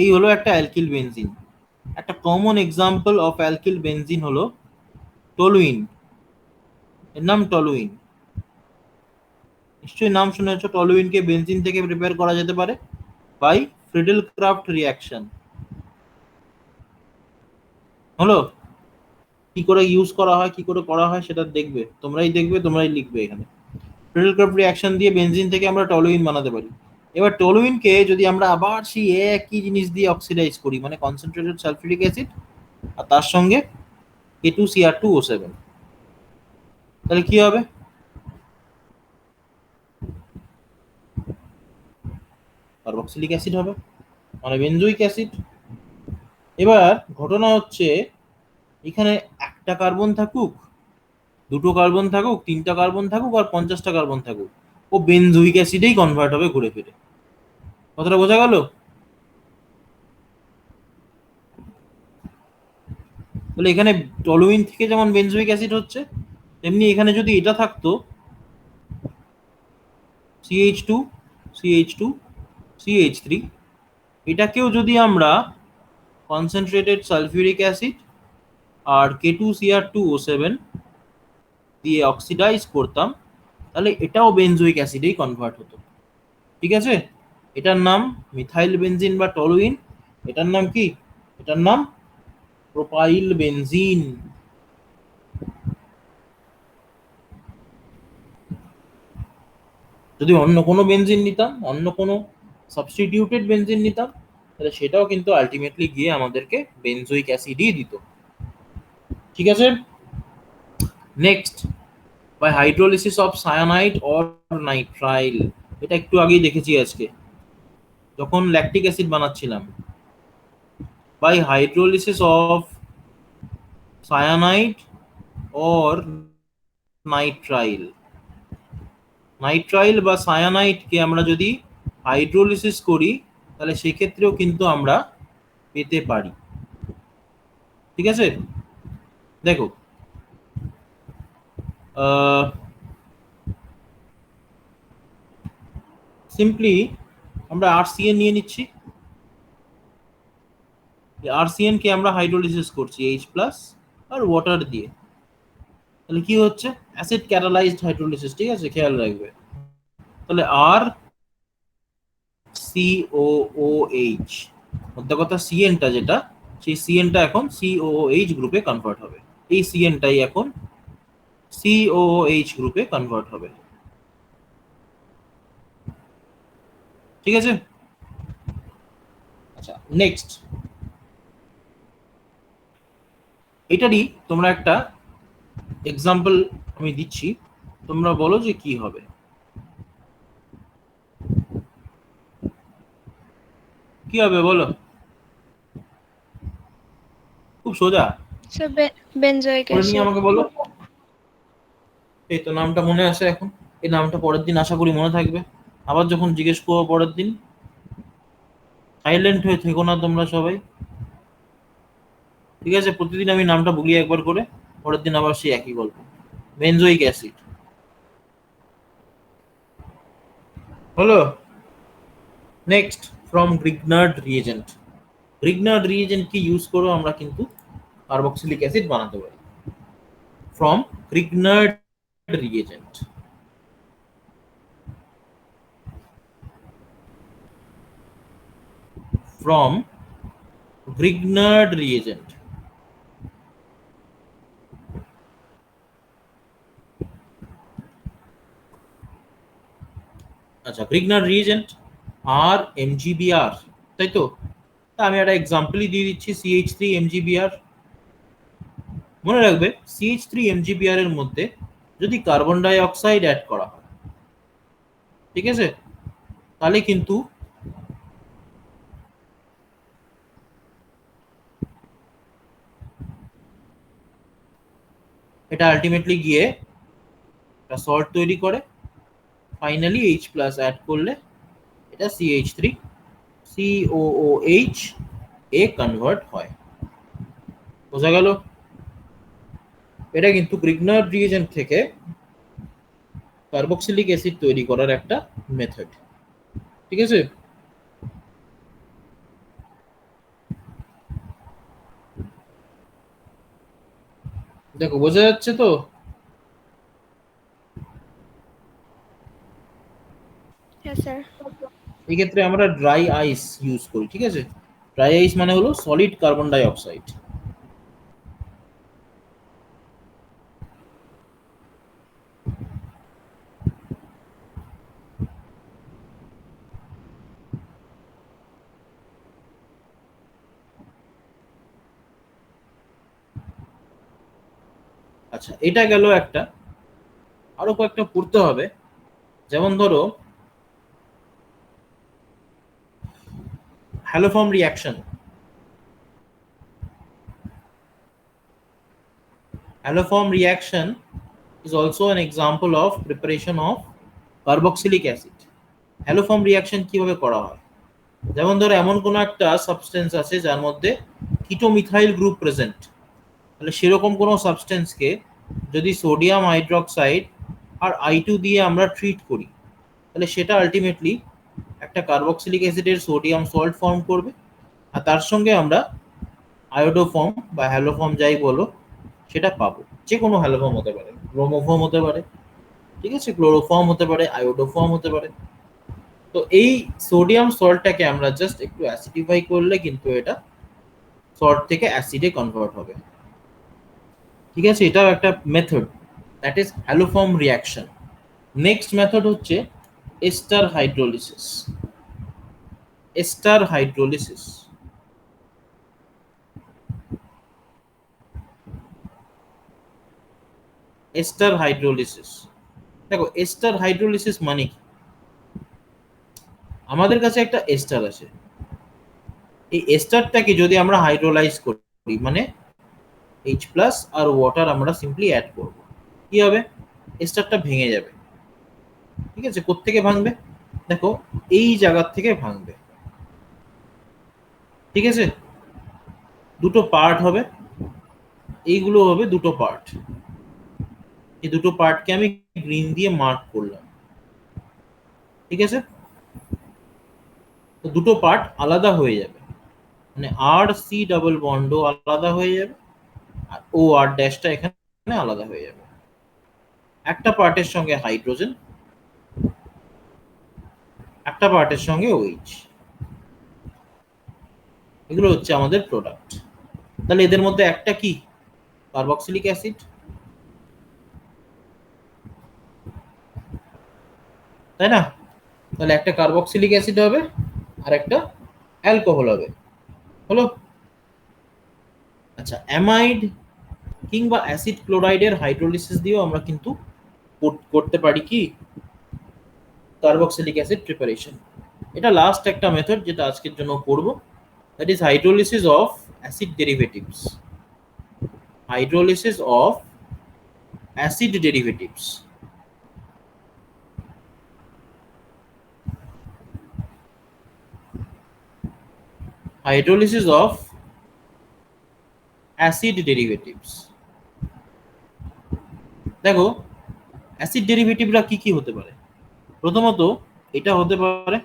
এই হলো একটা অ্যালকিল বেনজিন। একটা common example of alkyl benzene হলো টলুইন। এর নাম টলুইন, নিশ্চয়ই নাম শুনেছো। টলুইনকে বেনজিন থেকে প্রিপেয়ার করা যেতে পারে বাই ফ্রিডেল ক্রাফট রিঅ্যাকশন। হলো? কি করে ইউজ করা হয়, কি করে করা হয় সেটা দেখবে, তোমরাই লিখবে এখানে। ফ্রিডেল ক্রাফট রিঅ্যাকশন দিয়ে বেনজিন থেকে আমরা টলুইন বানাতে পারি। এবার টলুইনকে যদি আমরা আবার সেই একই জিনিস দিয়ে অক্সিডাইজ করি, মানে কনসেন্ট্রেটেড সালফিউরিক অ্যাসিড আর তার সঙ্গে K2Cr2O7, তাহলে কি হবে? কার্বক্সিলিক অ্যাসিড হবে, মানে বেনজোইক অ্যাসিড। এবার ঘটনা হচ্ছে, এখানে একটা কার্বন থাকুক, দুটো কার্বন থাকুক, তিনটা কার্বন থাকুক আর 50টা কার্বন থাকুক, ও বেনজোইক অ্যাসিডেই কনভার্ট হবে ঘুরে ফিরে। কথাটা বোঝা গেল? তাহলে এখানে টলুইন থেকে যেমন বেনজোইক অ্যাসিড হচ্ছে, তেমনি এখানে যদি এটা থাকতো CH2 CH2 CH3, এটাকেও যদি আমরা কনসেন্ট্রেটেড সালফিউরিক অ্যাসিড আর K2Cr2O7 দিয়ে অক্সিডাইজ করতাম, তাহলে এটাও বেনজোইক অ্যাসিডেই কনভার্ট হতো। ঠিক আছে? এটার নাম মিথাইল বেনজিন বা টলুইন। এটার নাম কি? এটার নাম প্রোপাইল বেনজিন। যদি অন্য কোনো বেনজিন নিতাম, অন্য কোনো সাবস্টিটিউটেড বেনজিন নিতাম, তাহলে সেটাও কিন্তু আলটিমেটলি গিয়ে আমাদেরকে বেনজোইক অ্যাসিডই দিত। ঠিক আছে? Next, by hydrolysis of cyanide or nitrile. এটা একটু আগেই দেখেছি আজকে যখন ল্যাকটিক অ্যাসিড বানাচ্ছিলাম। By hydrolysis of cyanide or nitrile, nitrile বা সায়ানাইডকে আমরা যদি হাইড্রোলিসিস করি, তাহলে সেক্ষেত্রেও কিন্তু আমরা পেতে পারি। ঠিক আছে, দেখো সিম্পলি আমরা আরসিএন নিয়ে নিচ্ছি। আরসিএন কে আমরা হাইড্রোলিসিস করছি H প্লাস আর ওয়াটার দিয়ে। তাহলে কি হচ্ছে, অ্যাসিড ক্যাটালাইজড হাইড্রোলিসিস। ঠিক আছে, খেয়াল রাখবে। তাহলে আর COOH, মধ্যে কথা সিএনটা যেটা, সেই সিএনটা এখন COOH গ্রুপে কনভার্ট হবে। এই সিএনটাই এখন COOH গ্রুপে কনভার্ট হবে। ঠিক আছে, আচ্ছা নেক্সট এটারই তোমরা একটা এক্সাম্পল আমি দিচ্ছি, তোমরা বলো যে কি হবে। কি হবে বলো, খুব সোজা। স্যার বেনজোয়িক করে নিয়ে অ্যাসিড। আমাকে বলো। এই তো নামটা মনে আছে এখন, এই নামটা পরের দিন আশা করি মনে থাকবে। আবার যখন জিজ্ঞেস করবো পরের দিন, সাইলেন্ট হয়ে থেকো না তোমরা সবাই। ঠিক আছে, প্রতিদিন আমি নামটা ভুলিয়ে একবার করে, পরের দিন আবার সেই একই গল্প। বেনজোইক অ্যাসিড হলো। Next, from Grignard reagent. Grignard reagent কি ইউজ করো আমরা কিন্তু কার্বক্সিলিক অ্যাসিড বানাতে পারি। From Grignard reagent, from Grignard reagent. আচ্ছা, গ্রিগনার্ড রিএজেন্ট আর এমজিবিআর, তাই তো? তা আমি একটা এক্সাম্পলই দিয়ে দিচ্ছি, CH3 MgBr। মনে রাখবে CH3 MgBr এর মধ্যে যদি কার্বন ডাই অক্সাইড অ্যাড করা হয়, ঠিক আছে, তাহলে কিন্তু এটা আলটিমেটলি গিয়ে একটা সল্ট তৈরি করে, ফাইনালি H প্লাস অ্যাড করলে এটা CH3 COOH এ কনভার্ট হয়। বোঝা গেল? এটা কিন্তু গ্রিগনার্ড রিএজেন্ট থেকে কার্বক্সিলিক অ্যাসিড তৈরি করার একটা মেথড। ঠিক আছে, দেখো বোঝা যাচ্ছে তো? হ্যাঁ স্যার। এই ক্ষেত্রে আমরা ড্রাই আইস ইউজ করি। ঠিক আছে, ড্রাই আইস মানে হলো সলিড কার্বন ডাই অক্সাইড। আচ্ছা, এটা গেল একটা, আরো কয়েকটা পড়তে হবে। যেমন ধরো haloform reaction. Haloform reaction is also an example of preparation of carboxylic acid. Haloform reaction কিভাবে করা হয়? যেমন ধরো এমন কোন একটা সাবস্টেন্স আছে যার মধ্যে কিটোমিথাইল গ্রুপ প্রেজেন্ট, তাহলে সেরকম কোন সাবস্টেন্সকে যদি সোডিয়াম হাইড্রোক্সাইড আর I2 দিয়ে আমরা ট্রিট করি, তাহলে সেটা আলটিমেটলি একটা কার্বক্সিলিক অ্যাসিডের সোডিয়াম সল্ট ফর্ম করবে, আর তার সঙ্গে আমরা আয়োডোফর্ম বা হ্যালোফর্ম যাই বলো সেটা পাবো। যে কোনো হ্যালোফর্ম হতে পারে, ব্রোমোফর্ম হতে পারে, ঠিক আছে, ক্লোরোফর্ম হতে পারে, আয়োডোফর্ম হতে পারে। তো এই সোডিয়াম সল্টটাকে আমরা জাস্ট একটু অ্যাসিডিফাই করলে কিন্তু এটা সল্ট থেকে অ্যাসিডে কনভার্ট হবে। ঠিক আছে, এটাও একটা method, that is haloform reaction. Next method হচ্ছে ester hydrolysis. Ester hydrolysis, ester hydrolysis. দেখো এস্টার হাইড্রোলিসিস মানে কি, আমাদের কাছে একটা এস্টার আছে, এই এস্টারটাকে যদি আমরা হাইড্রোলাইজ করি, মানে H প্লাস আর ওয়াটার আমরা সিম্পলি অ্যাড করব, কি হবে, এস্টারটা ভেঙে যাবে। ঠিক আছে, কোত্থেকে ভাঙবে, দেখো এই জায়গার থেকে ভাঙবে। ঠিক আছে, দুটো পার্ট হবে, এইগুলো হবে দুটো পার্ট। এই দুটো পার্টকে আমি গ্রিন দিয়ে মার্ক করলাম, ঠিক আছে? তো দুটো পার্ট আলাদা হয়ে যাবে, মানে আর সি ডাবল বন্ডও আলাদা হয়ে যাবে, আর ও আর ড্যাশটা এখানে আলাদা হয়ে যাবে। একটা পার্টের সঙ্গে হাইড্রোজেন, একটা পার্টের সঙ্গে ওইচ, এগুলো হচ্ছে আমাদের প্রোডাক্ট। তাহলে এদের মধ্যে একটা কি? কার্বক্সিলিক অ্যাসিড, তাই না? তাহলে একটা কার্বক্সিলিক অ্যাসিড হবে আর একটা অ্যালকোহল হবে, হলো? আচ্ছা, অ্যামাইড কিংবা অ্যাসিড ক্লোরাইডের হাইড্রোলিসিস দিয়েও আমরা কিন্তু করতে পারি কি কার্বক্সিলিক অ্যাসিড প্রিপারেশন। এটা লাস্ট একটা মেথড যেটা আজকের জন্য করব, that is hydrolysis of acid derivatives. Hydrolysis of acid derivatives. Hydrolysis of acid derivatives. দেখো অ্যাসিড ডেরিভেটিভরা কি কি হতে পারে? প্রথমত এটা হতে পারে,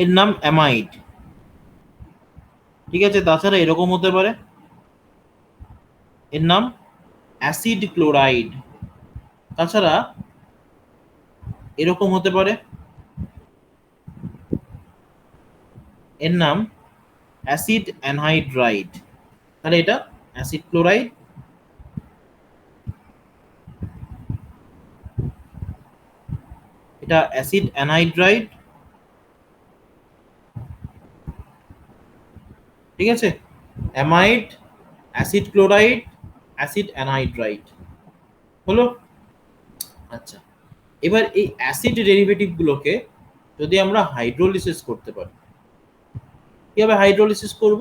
এর নাম অ্যামাইড, ঠিক আছে? তাছাড়া এরকম হতে পারে, এর নাম অ্যাসিড ক্লোরাইড। তাছাড়া এরকম হতে পারে, এর নাম অ্যাসিড অ্যানহাইড্রাইড। তাহলে এটা অ্যাসিড ক্লোরাইড, এটা অ্যাসিড অ্যানহাইড্রাইড, ঠিক আছে? Amide, acid chloride, acid anhydride, হলো? আচ্ছা, এবার এই অ্যাসিড ডেরিভেটিভ গুলোকে যদি আমরা হাইড্রোলিসিস করতে পারি, কিভাবে হাইড্রোলিসিস করব?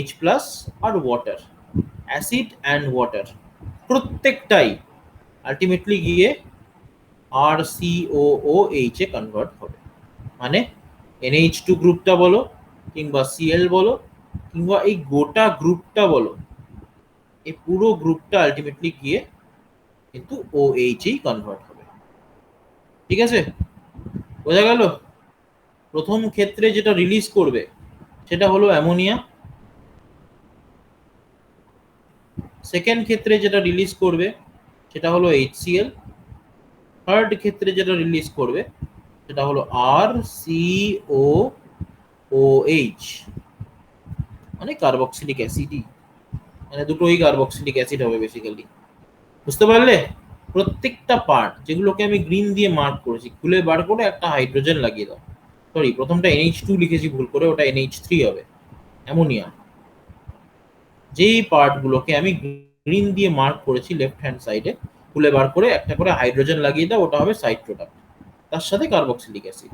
H প্লাস আর ওয়াটার, অ্যাসিড অ্যান্ড ওয়াটার প্রত্যেকটাই আলটিমেটলি গিয়ে RCOOH এ কনভার্ট হবে। মানে NH2 গ্রুপটা বলো কিংবা Cl বলো কিংবা এই গোটা গ্রুপটা বলো, এই পুরো গ্রুপটা আলটিমেটলি গিয়ে কিন্তু OH এই কনভার্ট হবে, ঠিক আছে? বোঝা গেল? প্রথম ক্ষেত্রে যেটা রিলিজ করবে সেটা হলো অ্যামোনিয়া, সেকেন্ড ক্ষেত্রে যেটা রিলিজ করবে সেটা হলো HCl, থার্ড ক্ষেত্রে যেটা রিলিজ করবে সেটা হলো RCOOH, মানে কার্বক্সিলিক অ্যাসিডই, মানে দুটোই কার্বক্সিলিক অ্যাসিড হবে বেসিক্যালি। বুঝতে পারলে? প্রত্যেকটা পার্ট যেগুলোকে আমি গ্রিন দিয়ে মার্ক করেছি খুলে বার করে একটা হাইড্রোজেন লাগিয়ে দাও। সরি, প্রথমটা NH2 লিখেছি ভুল করে, ওটা NH3 হবে, অ্যামোনিয়া। যেই পার্টগুলোকে আমি গ্রিন দিয়ে মার্ক করেছি লেফট হ্যান্ড সাইডে, খুলে বার করে একটা করে হাইড্রোজেন লাগিয়ে দাও, ওটা হবে সাইড প্রোডাক্ট, তার সাথে কার্বক্সিলিক অ্যাসিড।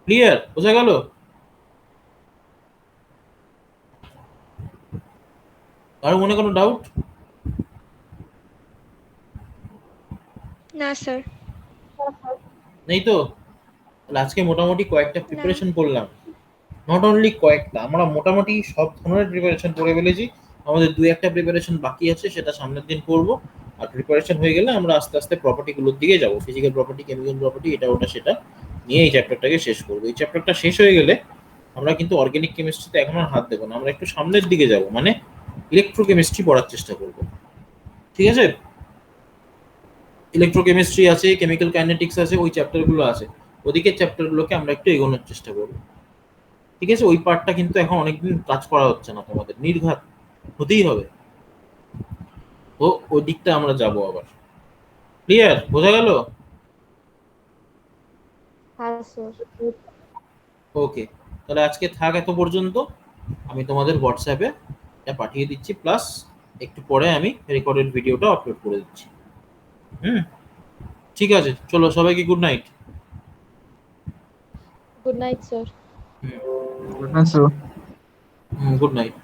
ক্লিয়ার? বোঝা গেল? আর মনে কোনো ডাউট না স্যার। নেই তো? তাহলে আজকে মোটামুটি কয়েকটা প্রিপারেশন করলাম, নট অনলি কয়েকটা, আমরা মোটামুটি সব ধরনের প্রিপারেশন করে ফেলেছি। আমাদের দুই একটা প্রিপারেশন বাকি আছে, সেটা সামনের দিন করব। আর প্রিপারেশন হয়ে গেলে আমরা আস্তে আস্তে প্রপার্টিগুলোর দিকে যাব, ফিজিক্যাল প্রপার্টি, কেমিক্যাল প্রপার্টি, এটা ওটা সেটা নিয়ে এই চ্যাপ্টারটাকে শেষ করবো। এই চ্যাপ্টারটা শেষ হয়ে গেলে আমরা কিন্তু অর্গানিক কেমিস্ট্রিতে এখন আর হাত দেবো না, আমরা একটু সামনের দিকে যাব, মানে ইলেকট্রোকেমিস্ট্রি পড়ার চেষ্টা করব, ঠিক আছে? ইলেকট্রোকেমিস্ট্রি আছে, কেমিক্যাল কাইনেটিক্স আছে, ওই চ্যাপ্টারগুলো আছে, ওদিকের চ্যাপ্টারগুলোকে আমরা একটু এগোনোর চেষ্টা করব, ঠিক আছে? ওই পার্টটা কিন্তু এখন অনেকদিন কাজ করা হচ্ছে না, তোমাদের নির্ঘাত হতেই হবে, তো ওই দিকটা আমরা যাব আবার। ক্লিয়ার? বোঝা গেল? হ্যাঁ স্যার। ওকে, তাহলে আজকে থাক এত পর্যন্ত। আমি তোমাদের হোয়াটসঅ্যাপে এটা পাঠিয়ে দিচ্ছি, প্লাস একটু পরে আমি রেকর্ডেড ভিডিওটা আপলোড করে দিচ্ছি। ঠিক আছে, চলো সবাইকে good night. Good night sir. Good night, sir. Good night.